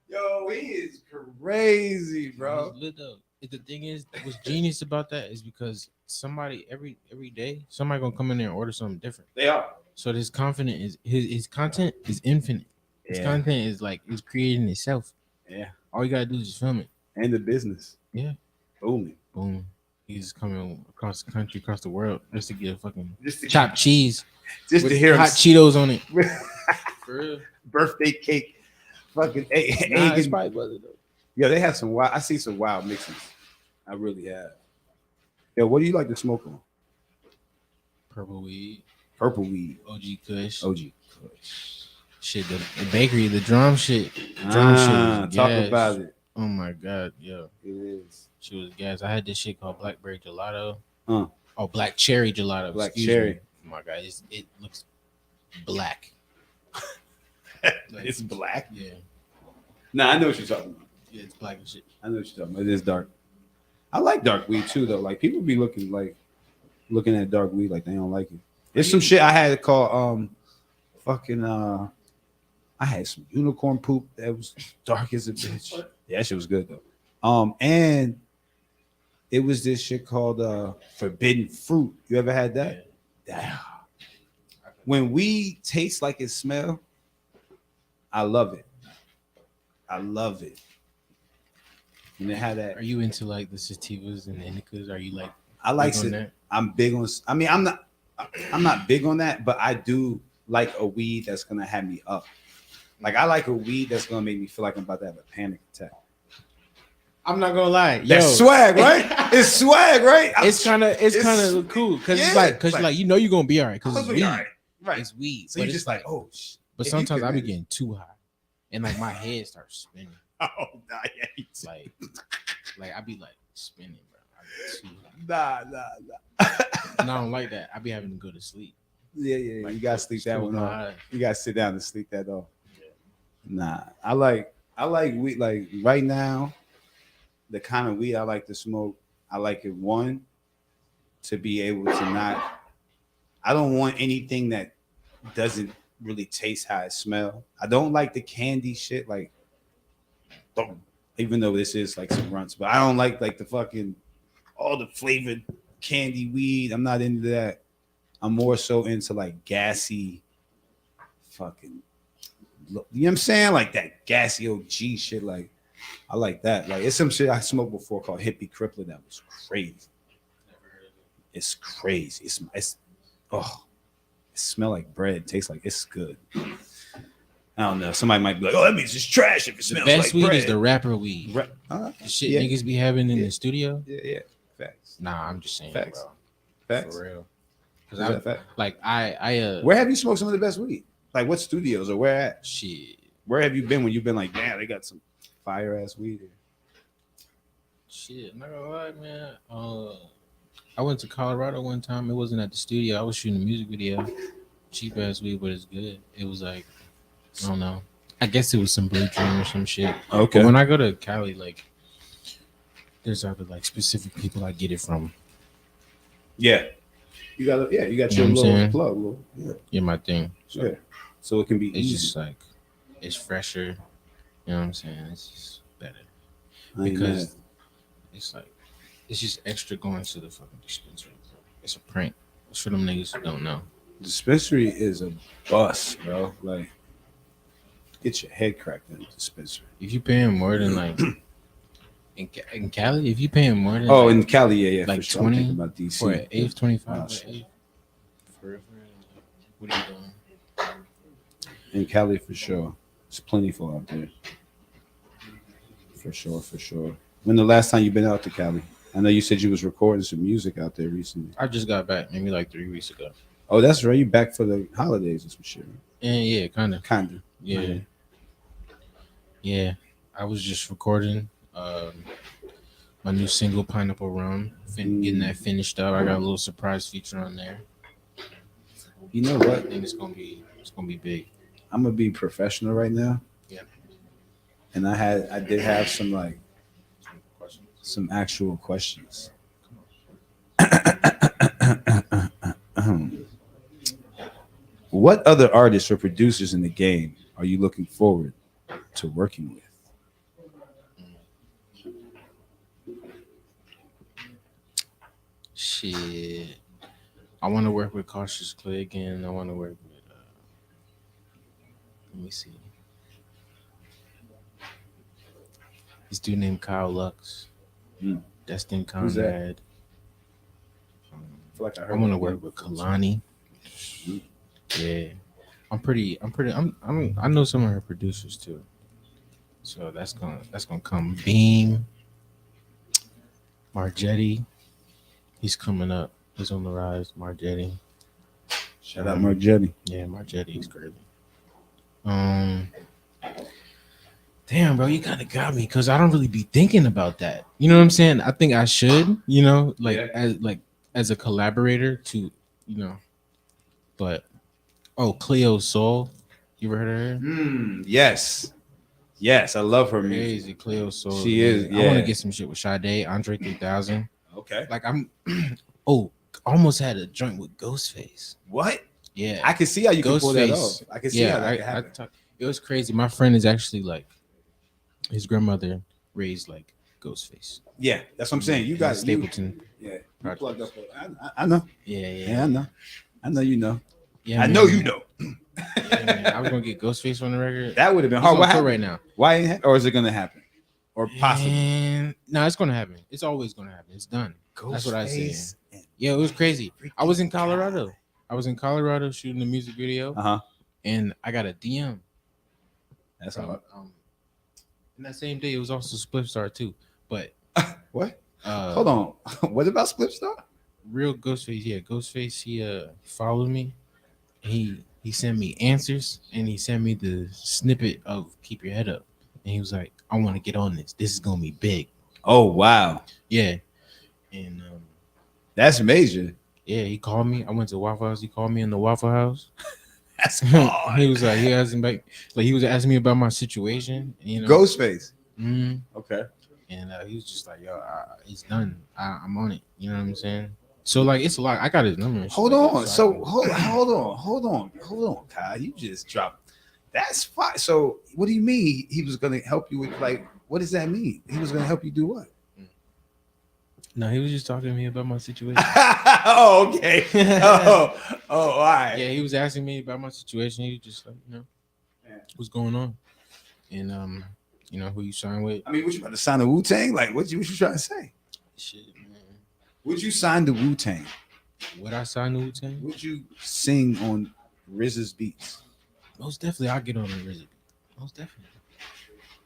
Yo, he is crazy, bro. He's lit though. The thing is, what's genius about that is because somebody every day, somebody gonna come in there and order something different. They are. So his confident is his content is infinite. His content is like it's creating itself. Yeah. All you gotta do is just film it. And the business. Yeah. Boom. He's coming across the country, across the world, just to get a fucking chopped cheese. Just to hear hot Cheetos on it. For real. Birthday cake. Fucking egg. It's probably butter though. Yeah, they have some wild. I see some wild mixes. I really have. Yo, what do you like to smoke on? Purple weed. OG Kush. Kush. Shit, the bakery, the drum shit. Drum shit. Talk about it. Oh my god, yeah. It is. She was gas. I had this shit called blackberry gelato. Oh, black cherry gelato. Black cherry. Me. Oh my god, it looks black. It's black. Yeah. Nah, I know what you're talking about. Yeah, it's black and shit. I know what you're talking about. It is dark. I like dark weed too, though. Like people be looking at dark weed like they don't like it. There's some shit I had called I had some unicorn poop that was dark as a bitch. Yeah, that shit was good though. And it was this shit called forbidden fruit. You ever had that? Yeah. When weed tastes like it smell, I love it. And they had that. Are you into like the sativas and the indicas? Are you like? I like it. I'm big on. I mean, I'm not big on that, but I do like a weed that's gonna have me up. Like I like a weed that's gonna make me feel like I'm about to have a panic attack. I'm not gonna lie. That's swag, right? It's swag, right? It's kind of cool because it's like you know you're gonna be all right because it's weed. Right. It's weed. So you're just like, oh. But sometimes I be getting too high, and like my head starts spinning. Oh, nah, yeah. Like I be like spinning, bro. I be too high. Nah. And I don't like that. I be having to go to sleep. Yeah. Like, you gotta sleep that one off. You gotta sit down and sleep that off. Yeah. Nah, I like weed. Like right now, the kind of weed I like to smoke, I like it one to be able to not. I don't want anything that doesn't really taste how it smell. I don't like the candy shit, like, even though this is like some runts, but I don't like the fucking all the flavored candy weed. I'm not into that. I'm more so into like gassy fucking, you know what I'm saying? Like that gassy OG shit. Like I like that. Like it's some shit I smoked before called Hippie Crippler that was crazy. It's crazy. It's it smell like bread. Tastes like it's good. I don't know. Somebody might be like, "Oh, that means it's trash if it smells like bread." The best weed is the rapper weed. The shit niggas be having in the studio. Yeah. Facts. Nah, I'm just saying, facts. Bro. Facts. For real. Because where have you smoked some of the best weed? Like what studios or where at? Shit. Where have you been when you've been like, damn, they got some fire ass weed here? Shit, I'm not gonna lie, man. I went to Colorado one time. It wasn't at the studio. I was shooting a music video. Cheap ass weed, but it's good. It was like, I don't know. I guess it was some Blue Dream or some shit. Okay. But when I go to Cali, like, there's other like specific people I get it from. Yeah. You got your little plug. Yeah, my thing. So, yeah. So it can be easy. Just like, it's fresher. You know what I'm saying? It's just better. Because it's like, it's just extra going to the fucking dispensary. Bro. It's a prank. It's for them niggas who don't know. Dispensary is a bust, bro. Like, get your head cracked in the dispensary. If you paying more than like in Cali, if you paying more than in Cali, yeah, like for 20 sure. About DC. For an eighth, 25. For what are you doing? In Cali, for sure. It's plentiful out there. For sure. When the last time you been out to Cali? I know you said you was recording some music out there recently. I just got back, maybe like 3 weeks ago. Oh, that's right. You back for the holidays or some shit. Yeah, kind of. Yeah. Yeah. I was just recording my new single, Pineapple Rum. Getting that finished up. I got a little surprise feature on there. You know what? I think it's gonna be It's gonna be big. I'm gonna be professional right now. Yeah. And I did have some like Questions? some actual questions. What other artists or producers in the game are you looking forward to working with? Shit. I want to work with Cautious Clay again. I want to work with. Let me see. This dude named Kyle Lux. Hmm. Destin Who's that? Conrad. I feel like I I heard. want to that work name with before. Kalani. Yeah. I know some of her producers too. So that's gonna come. Beam, Margetti. He's coming up. He's on the rise. Margetti. Shout out Mark Jetty. Yeah, Margetti is crazy. Damn, bro, you kind of got me because I don't really be thinking about that. You know what I'm saying? I think I should, like Yeah. as a collaborator to, you know, but Cleo Soul, you ever heard of her? Yes. Yes, I love her music. Crazy Cleo Soul. She is, amazing. I want to yeah. get some shit with Sade, Andre 3000. Okay. Like I'm, almost had a joint with Ghostface. What? Yeah, I can see how you can pull that Ghostface. off. I can see how that can I happen. it was crazy. My friend is actually like, his grandmother raised like Ghostface. Yeah, that's what I'm saying. You in got Stapleton. Yeah, you Project. plugged up. I know. Yeah. I know. I know you know. Yeah, I man. know you know. Yeah, man. I was gonna get Ghostface on the record. That would have been He's hard. on What tour happened right now? Why ain't or is it gonna happen? Or possibly? And no, it's gonna happen. It's always gonna happen. It's done. That's what I say. Yeah, it was crazy. I was in Colorado. I was in Colorado shooting a music video, and I got a DM. That's from, hard. and that same day, it was also Split Star too. But what? Hold on. What about Split Star? Real Ghostface. Yeah, Ghostface. He followed me. He sent me answers, and he sent me the snippet of "Keep Your Head Up," and he was like, "I want to get on this. This is gonna be big." Oh wow. Yeah, and that's major. Yeah, he called me. I went to Waffle House. He called me in the Waffle House. That's hard. He was like, he asked me he was asking me about my situation. You know, Ghostface. Okay. And he was just like, "Yo, it's done. I'm on it." You know what I'm saying? So like, it's a lot. I got his number. Hold on. So hold on, Kyle. You just dropped. That's fine. So what do you mean he was gonna help you with like? What does that mean? He was gonna help you do what? No, he was just talking to me about my situation. Oh, okay. All right. Yeah, he was asking me about my situation. He was just like, what's going on? And who you signed with? I mean, what you about to sign the Wu-Tang? Like, what you trying to say? Shit, man. Would you sign the Wu-Tang? Would I sign the Wu-Tang? Would you sing on RZA's beats? Most definitely, I'll get on the RZA. Most definitely.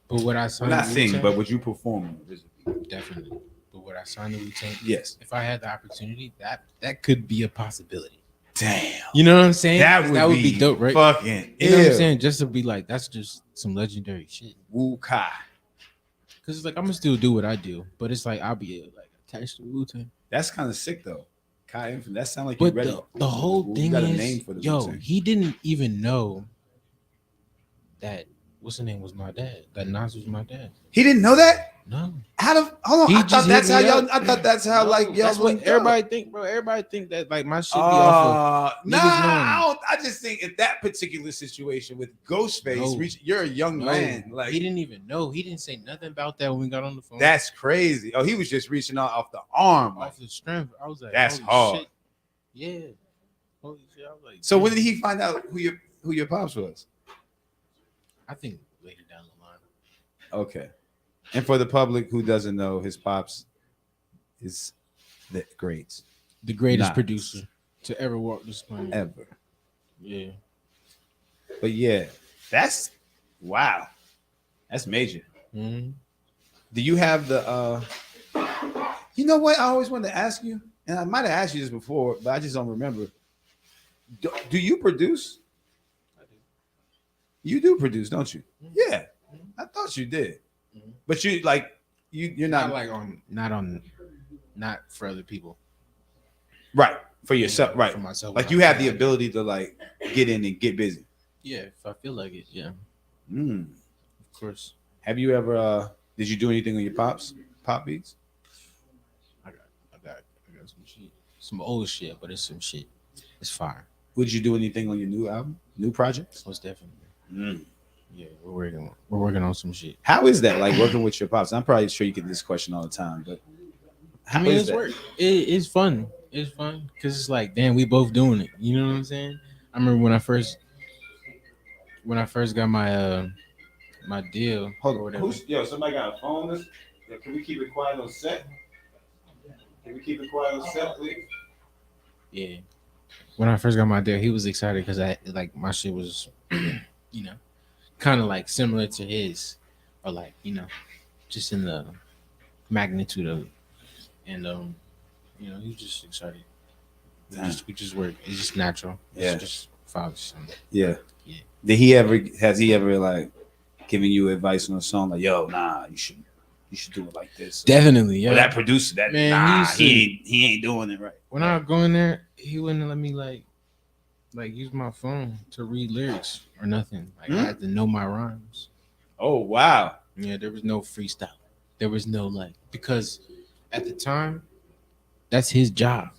But would I sign? Not sing, but would you perform on the RZA beat? Definitely. But would I sign the Wu-Tang? Yes. If I had the opportunity, that could be a possibility. Damn. You know what I'm saying? That would be dope, right? Fucking. You know what I'm saying? Just to be like, that's just some legendary shit. Wu-Kai. Because it's like, I'm gonna still do what I do, but it's like I'll be like attached to Wu-Tang. That's kind of sick though. Khi Infinite. That sounds like. But the whole thing got is, a name for the yo, Wu-Tang. he didn't even know that what's the name was my dad. That Nas was my dad. He didn't know that. No. Hold on. I thought that's how y'all. I thought that's how like y'all. That's what everybody think, bro. Everybody think that like my shit be off of. Nah, I just think in that particular situation with Ghostface, you're a young man. Like he didn't even know. He didn't say nothing about that when we got on the phone. That's crazy. Oh, he was just reaching out off the arm, off the strength. I was like, that's hard. Shit. Yeah. Holy shit. I was like, so when did he find out who your pops was? I think later down the line. Okay. And for the public who doesn't know, his pops is the greatest producer to ever walk this planet ever. Yeah. But yeah, that's wow. That's major. Mm-hmm. Do you have the you know what I always wanted to ask you? And I might have asked you this before, but I just don't remember. Do you produce? I do. You do produce, don't you? Mm-hmm. Yeah. Mm-hmm. I thought you did. Mm-hmm. But you like you're not like not for other people. Right. for yourself, right? For myself, Like when you I have feel the like it. ability to like get in and get busy. Yeah, if I feel like it, yeah, Mm. of course. Have you ever? Did you do anything on your pop beats? I got, I got some shit, some old shit, but it's some shit. It's fire. Would you do anything on your new album, new projects? Most definitely. Mm. Yeah, we're working on some shit. How is that like working with your pops? I'm probably sure you get this question all the time, but how I mean, is it's that? work. It's fun. It's fun because it's like, damn, we both doing it. You know what I'm saying? I remember when I first got my deal Hold or on, whatever. somebody got a phone? Can we keep it quiet on set? Can we keep it quiet on set, please? Yeah. When I first got my deal, he was excited because I like my shit was, you know, kind of like similar to his, or like just in the magnitude of it, and he was just excited. We just work. It's just natural. Yeah. It's just father son. Yeah. Yeah. Has he ever like giving you advice on a song like, yo, nah, you should do it like this? Definitely, Or yeah. that producer, that Man, nah, he he ain't doing it right. When I would go in there, he wouldn't let me like use my phone to read lyrics or nothing. Like I had to know my rhymes. Oh wow. Yeah, there was no freestyle. There was no because at the time, that's his job,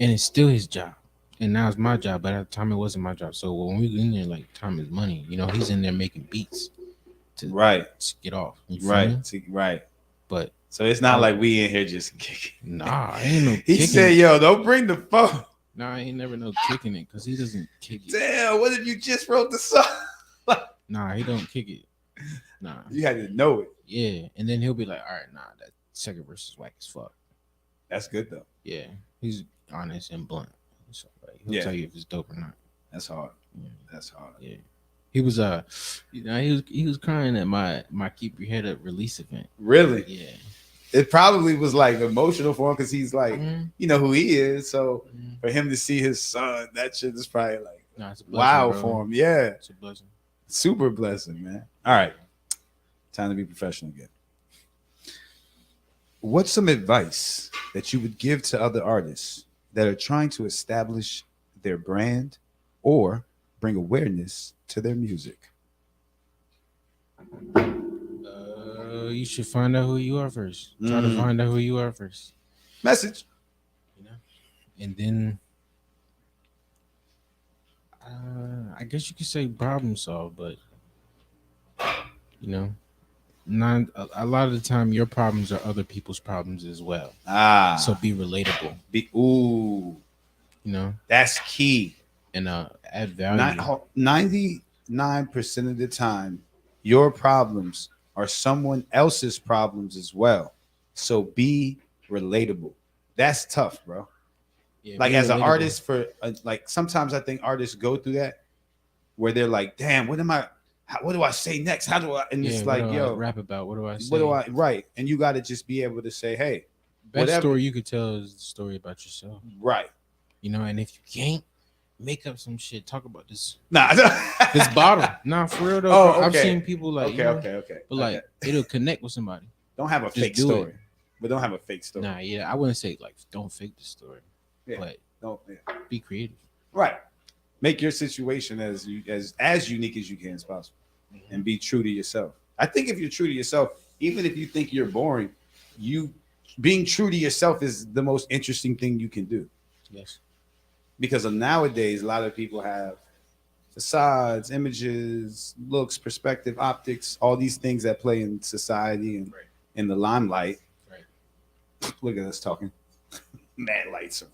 and it's still his job, and now it's my job. But at the time, it wasn't my job. So when we were in there, like time is money. He's in there making beats to get off. You feel me? Right. But so it's not like we in here just kicking. Nah, ain't no. He said, "Yo, don't bring the phone." Nah, I ain't never no kicking it because he doesn't kick it. Damn, what if you just wrote the song? Nah, he don't kick it. Nah, you had to know it. Yeah, and then he'll be like, "All right, nah, that second verse is whack as fuck." That's good though. Yeah, he's honest and blunt. So he'll tell you if it's dope or not. That's hard. Yeah. That's hard. Yeah, he was he was crying at my Keep Your Head Up release event. Really? Yeah. It probably was like emotional for him because he's like, you know who he is. So for him to see his son, that shit is probably like it's a blessing, wow bro. for him. Yeah, it's a blessing. Super blessing, man. All right, time to be professional again. What's some advice that you would give to other artists that are trying to establish their brand or bring awareness to their music? You should find out who you are first. Try to find out who you are first. Message. And then I guess you could say problem solve, but a lot of the time your problems are other people's problems as well. So be relatable. That's key. And add value. 99% of the time, your problems are someone else's problems as well. So be relatable. That's tough, bro. Yeah, like as an artist, like sometimes I think artists go through that where they're like, damn, what do I say next? How do I? And it's like, yo, rap about. What do I say? What do I? Right. And you got to just be able to say, hey, best story you could tell is the story about yourself. Right. And if you can't, make up some shit. Talk about this. Nah, this bottle. Nah, for real though. Oh, okay. I've seen people like, okay. But like, it'll connect with somebody. Don't have a fake story. But don't have a fake story. Nah, yeah, I wouldn't say like don't fake the story. Yeah. But don't be creative. Right. Make your situation as unique as you can as possible, and be true to yourself. I think if you're true to yourself, even if you think you're boring, you being true to yourself is the most interesting thing you can do. Yes. Because nowadays, a lot of people have facades, images, looks, perspective, optics, all these things that play in society and in the limelight. Right. Look at us talking. Mad lights.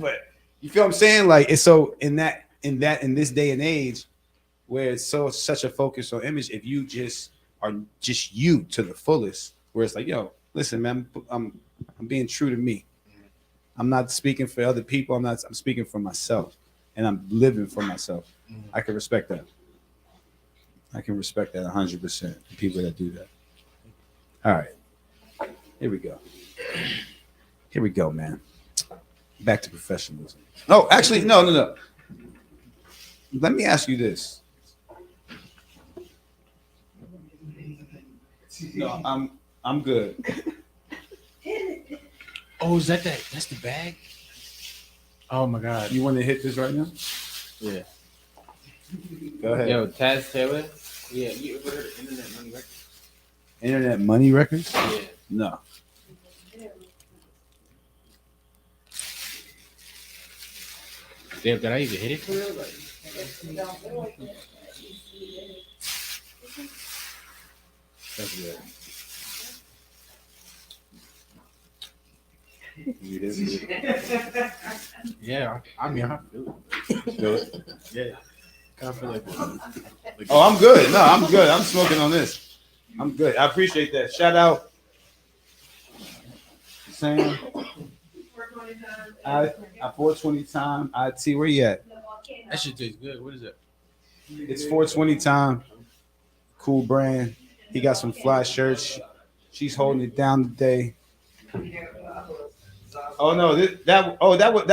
But you feel what I'm saying? Like it's so in this day and age where it's such a focus on image, if you just are just you to the fullest, where it's like, yo, listen, man, I'm being true to me. I'm not speaking for other people. I'm speaking for myself, and I'm living for myself. I can respect that. I can respect that 100%. People that do that. All right, here we go. Here we go, man. Back to professionalism. Oh, actually, no. Let me ask you this. No, I'm good. Oh, is that's the bag? Oh my God. You want to hit this right now? Yeah. Go ahead. Yo, Taz Taylor. Yeah, you ever heard of Internet Money Records? Internet Money Records? Yeah. No. Damn, did I even hit it for real? Like, that's good. Yeah, I mean, I feel it. Yeah. Kind of feel like Oh, I'm good. No, I'm good. I'm smoking on this. I'm good. I appreciate that. Shout out Sam. I 420 time. IT. Where you at? that shit tastes good. What is it? It's 420 time. Cool brand. He got some fly shirts. She's holding it down today. Oh no, that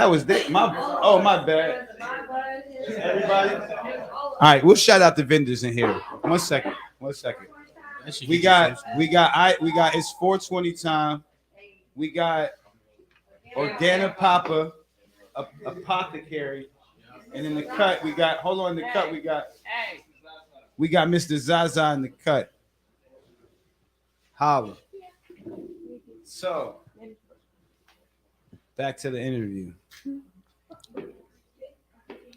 was my bad. Everybody. All right, we'll shout out the vendors in here. One second. We got it's 420 time. We got Organic Papa, Apothecary, and in the cut we got we got Mr. Zaza in the cut. Holla. So back to the interview.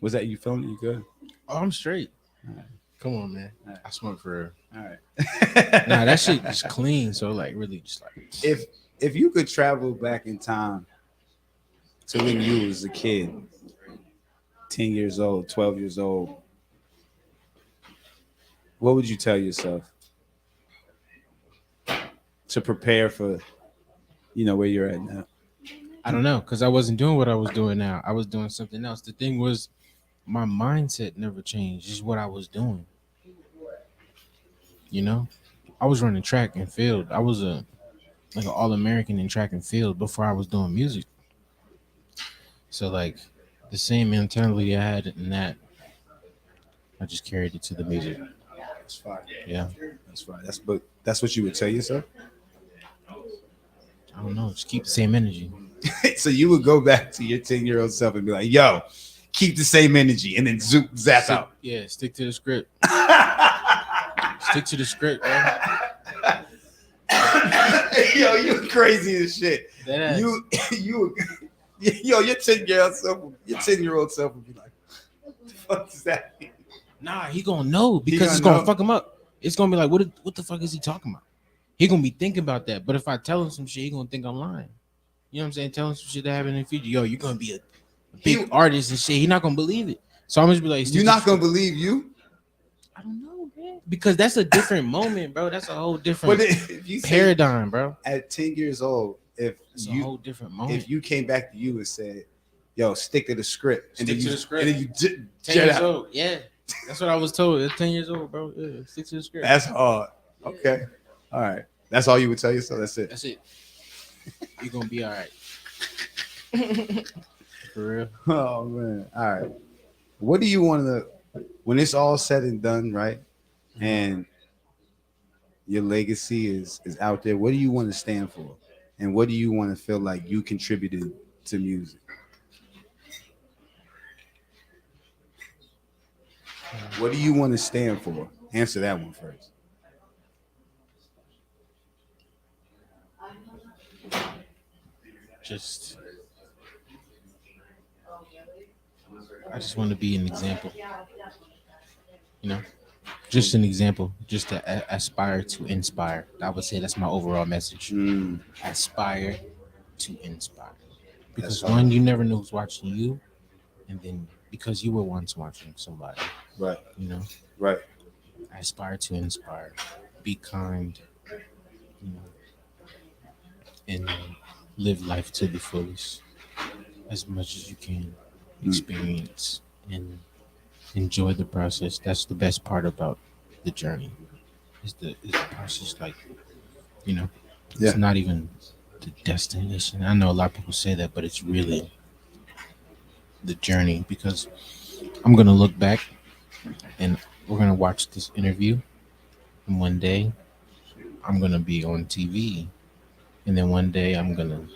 Was that you filming? You good? Oh, I'm straight. Right. Come on, man. Right. I smoke for real. All right. Nah, that shit is clean. So like, really, just like If you could travel back in time to when you was a kid, 10 years old, 12 years old, what would you tell yourself to prepare for, where you're at now? I don't know, because I wasn't doing what I was doing now. I was doing something else. The thing was, my mindset never changed. Just what I was doing. I was running track and field. I was an All-American in track and field before I was doing music. So like the same mentality I had in that, I just carried it to the music. That's fine. Yeah. That's fine. That's what you would tell yourself? I don't know. Just keep the same energy. So you would go back to your 10-year-old self and be like, yo, keep the same energy, and then zap out. Yeah, stick to the script. Stick to the script, bro. Yo, you crazy as shit. You your 10-year-old self would be like, what the fuck is that? Nah, he gonna know because it's gonna fuck him up. It's gonna be like, what the fuck is he talking about? He gonna be thinking about that. But if I tell him some shit, he gonna think I'm lying. You know what I'm saying? Tell him some shit that happened in the future. Yo, you're gonna be a big artist and shit. He not gonna believe it. So I'm just be like, you're not gonna believe you? I don't know, man. Because that's a different moment, bro. That's a whole different if you paradigm, bro. At 10 years old, it's a whole different moment. If you came back to you and said, yo, stick to the script. Stick to the script. And then you 10 years old. Yeah. That's what I was told. At 10 years old, bro. Yeah, stick to the script. That's hard. Okay. All right. That's all you would tell yourself? That's it? That's it. You're going to be all right. For real. Oh, man. All right. What do you want to, when it's all said and done, right? And your legacy is out there, what do you want to stand for? And what do you want to feel like you contributed to music? What do you want to stand for? Answer that one first. I just want to be an example. Just an example, just to aspire to inspire. I would say that's my overall message. Aspire to inspire. Because one, you never know who's watching you, and then because you were once watching somebody. Right. Right. Aspire to inspire. Be kind. And live life to the fullest as much as you can. Experience and enjoy the process. That's the best part about the journey. Is the process, like, it's not even the destination. I know a lot of people say that, but it's really the journey, because I'm gonna look back and we're gonna watch this interview, and one day I'm gonna be on TV, and then one day I'm gonna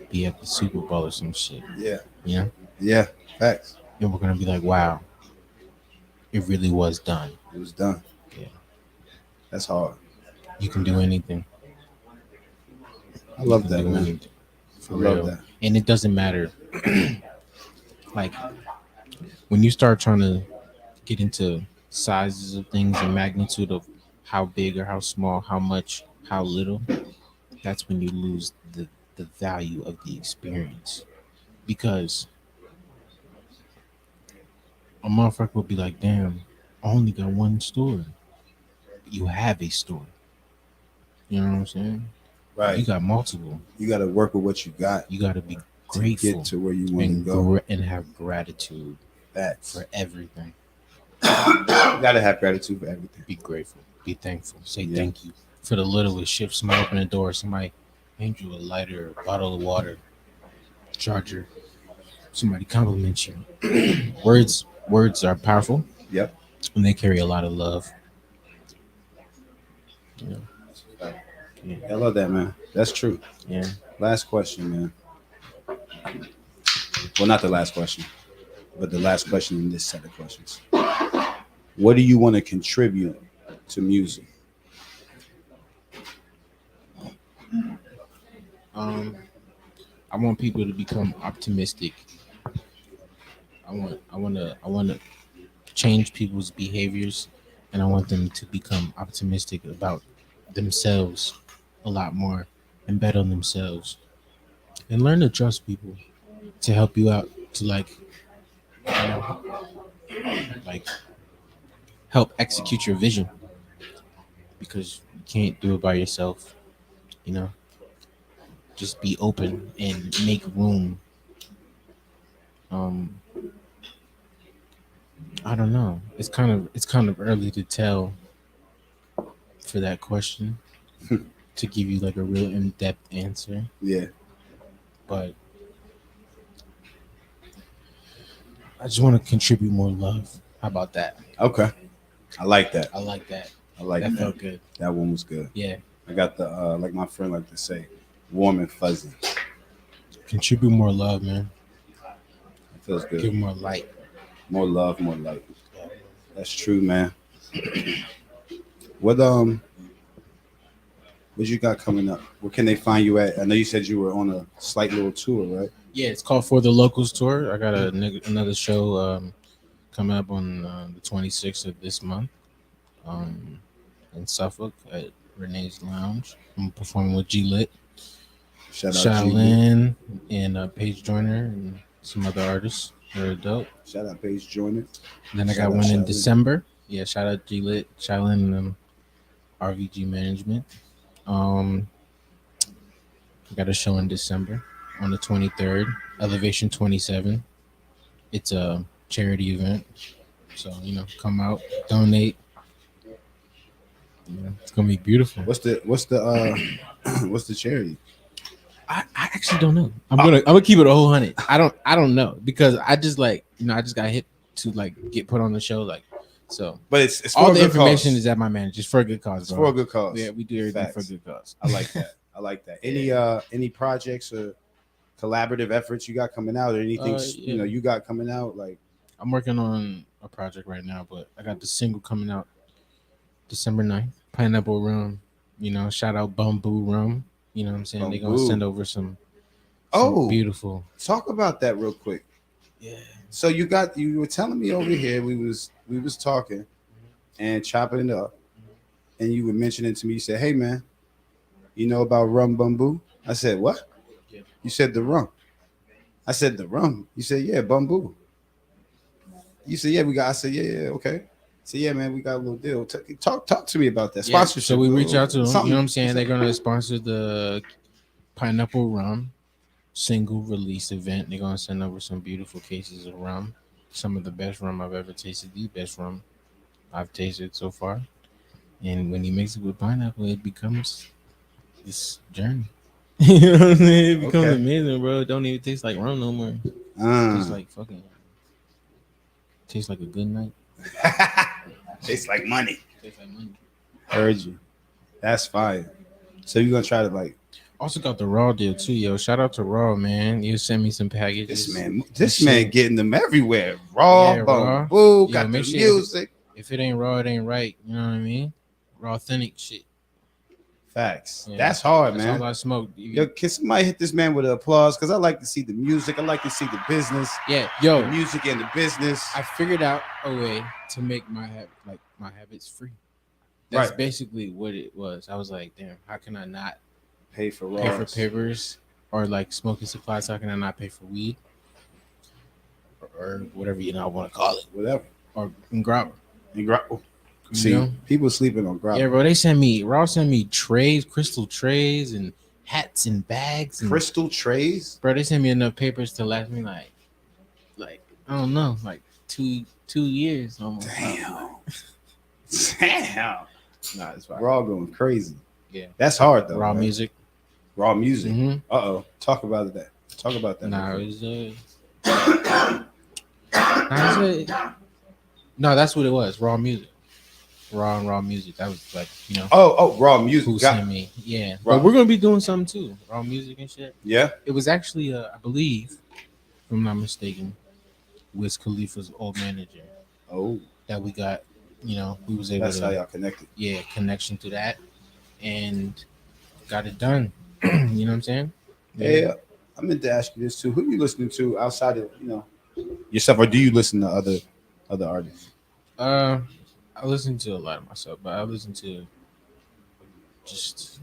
be at the Super Bowl or some shit. Yeah. Yeah, facts. and we're gonna be like, wow, it really was done. It was done. Yeah, That's hard. you can do anything. I You love can that, do man. anything I for love real, that. and it doesn't matter. Like when you start trying to get into sizes of things and magnitude of how big or how small, how much, how little, that's when you lose the value of the experience. Because a motherfucker will be like, damn, I only got one store. You have a store. You know what I'm saying? You Right. got multiple. You got to work with what you got You got to be to get grateful to where you want to go. and have gratitude Facts. for everything. You got to have gratitude for everything. Be grateful. Be thankful. Say Yeah. thank you for the littlest shit. Somebody open the door. Somebody hand you a lighter, a bottle of water, charger. Somebody compliments you. Words are powerful Yep. and they carry a lot of love. You know? Yeah. I love that, man. That's true. Yeah. Last question, man. Well, not the last question, but the last question in this set of questions. What do you want to contribute to music? Um, I want people to become optimistic. I want to change people's behaviors, and I want them to become optimistic about themselves a lot more and bet on themselves and learn to trust people to help you out to you know, like help execute your vision because you can't do it by yourself. You know, just be open and make room. Um, I don't know. It's kind of early to tell for that question to give you like a real in depth answer, Yeah. but I just want to contribute more love. How about that? Okay. I like that. I like that. I like That that. felt good. That one was good. Yeah. I got the like my friend like to say, warm and fuzzy. Contribute more love, man. It feels good. Give more light. More love, more light. Yeah. That's true, man. What what you got coming up? Where can they find you at? I know you said you were on a slight little tour, right? Yeah, it's called For the Locals Tour. I got another show coming up on the 26th of this month in Suffolk at Renee's Lounge. I'm performing with G Lit, Shout out G. Shaolin, and Paige Joyner, and some other artists. They're dope. Shout out Paige Joyner. And then I Shout got out one in Shaolin. December. Yeah, shout out G Lit, Shaolin, and RVG Management. I got a show in December on the 23rd, Elevation 27. It's a charity event. So, come out, donate. It's gonna be beautiful. What's the what's the charity? I actually don't know. I'm gonna keep it a whole 100. I don't know because I just I just got hit to get put on the show so. But it's for all a the good information cause. is at my manager. It's for a good cause, It's bro. for a good cause. Yeah, we do everything Facts. for a good cause. I like that. I like that. Any projects or collaborative efforts you got coming out or anything Yeah. you got coming out like? I'm working on a project right now, but I got the single coming out December 9th. Pineapple Rum. Shout out Bamboo Rum. You know what I'm saying? They're gonna Bamboo. send over some beautiful. Talk about that real quick. Yeah. So you were telling me over here we was talking and chopping it up, and you were mentioning to me. You said, "Hey man, you know about rum bamboo?" I said, "What?" Yeah. You said the rum. I said the rum. You said, "Yeah, bamboo." You said, "Yeah, we got." I said, "Yeah, okay." So yeah, man, we got a little deal. Talk to me about that sponsorship. So we reach out to them. Something. You know what I'm saying? They're gonna sponsor the Pineapple Rum single release event. They're gonna send over some beautiful cases of rum. Some of the best rum I've ever tasted. The best rum I've tasted so far. And when you mix it with pineapple, it becomes this journey. You know what I'm saying? It becomes amazing, bro. It don't even taste like rum no more. It tastes like tastes like a good night. Tastes like money. Tastes like money. Heard you. That's fire. So you're gonna try to Also got the Raw deal too, yo. Shout out to Raw, man. You sent me some packages. This man getting them everywhere. Raw, Yeah, bum, Raw. boo, Yo, got the make sure music. if it ain't raw, it ain't right. You know what I mean? Raw authentic shit. Facts. Yeah. That's hard, That's man. all I smoke. Yo, can somebody hit this man with an applause? Because I like to see the music. I like to see the business. Yeah, yo. The music and the business. I figured out a way to make my habits free. That's Right. basically what it was. I was like, damn, how can I not Pay for raw. pay for papers or like smoking supplies? How can I not pay for weed or whatever I want to call it, Whatever. or grabber? See, know? people sleeping on grab. Yeah, bro. Raw sent me trays, crystal trays, and hats and bags. And, Crystal trays. bro, they sent me enough papers to last me like I don't know, like two years almost. Damn. Nah, it's fine. Raw going crazy. Yeah. That's hard though. Raw right? music. Raw music. Mm-hmm. Uh-oh. Talk about that. Talk about that. Nah, it was no, that's what it was. Raw music. Raw music. That was like, Oh, raw music. who sent me. Yeah. Raw. But we're gonna be doing something too. Raw music and shit. Yeah. It was actually I believe, if I'm not mistaken, Wiz Khalifa's old manager Oh, that we got, we was able that's to how y'all connected. connection to that and got it done. You know what I'm saying? Yeah. I meant to ask you this too. Who you listening to outside of yourself, or do you listen to other artists? I listen to a lot of myself, but I listen to just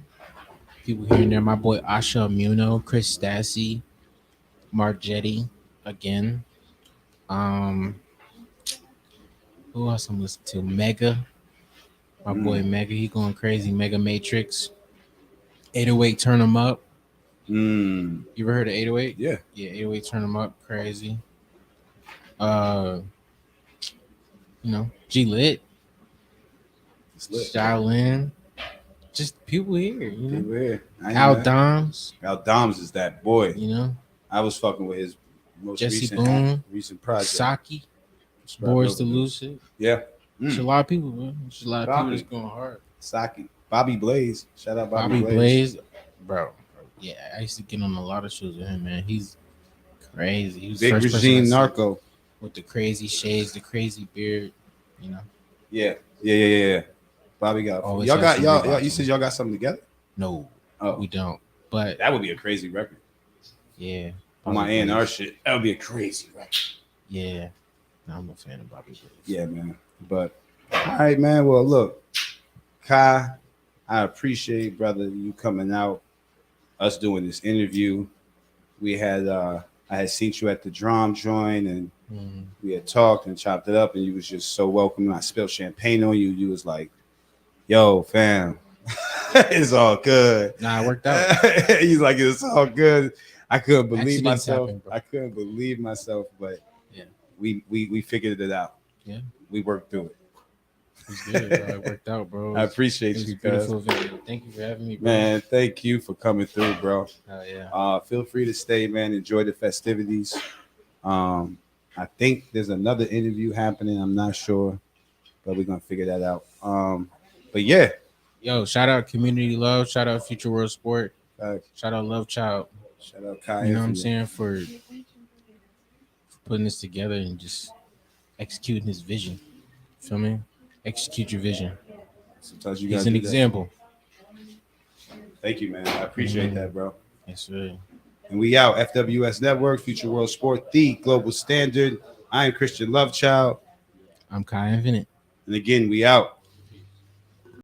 people here and there. My boy Asha Muno, Chris Stassi, Margetti again. Who else I'm listening to? Mega. My boy Mega, he going crazy. Mega Matrix. 808 Turn 'em Up. You ever heard of 808? Yeah. Yeah, 808 Turn 'em Up. Crazy. G Lit. Shaolin. Just people here, People here. Al Doms. Al Doms is that boy. I was fucking with his most Jesse Boone. recent project. Saki. Boris the Lucid. Yeah. There's a lot of people, man. There's a lot of people that's going hard. Saki. Bobby Blaze. Shout out Bobby Blaze. Bro. Yeah, I used to get on a lot of shows with him, man. He's crazy. He was Big first regime narco. with the crazy shades, the crazy beard, Yeah. Bobby got Always y'all has got some y'all big you said y'all got something together? No, Oh. we don't. But That would be a crazy record. yeah. On my Bobby A&R Blaze. shit. That would be a crazy record. Yeah. No, I'm a fan of Bobby Blaze. Yeah, man. But all right, man. Well, look, Kai, I appreciate, brother, you coming out, us doing this interview. We had I had seen you at the drum joint, and we had talked and chopped it up, and you was just so welcoming. I spilled champagne on you. You was like, "Yo, fam, it's all good." Nah, it worked out. He's like, "It's all good." I couldn't believe Accidents myself. happen, bro. I couldn't believe myself, but Yeah. we figured it out. Yeah. We worked through it. It's good, bro. It worked out, bro. I appreciate It was you, a beautiful guys. video. Thank you for having me, bro. Man, thank you for coming through, bro. Hell yeah. Feel free to stay, man. Enjoy the festivities. I think there's another interview happening. I'm not sure, but we're gonna figure that out. But yeah, Yo, shout out Community Love. Shout out Future World Sport. Shout out Love Child. shout out Kai. You know what I'm Infinite. saying? For putting this together and just executing his vision. Feel me? Execute your vision. Sometimes you He's gotta an do that. example. Thank you, man. I appreciate that, bro. Yes, sir. And we out. FWS Network, Future World Sport, the global standard. I am Christian Lovechild. I'm Kai Infinite. And again, we out.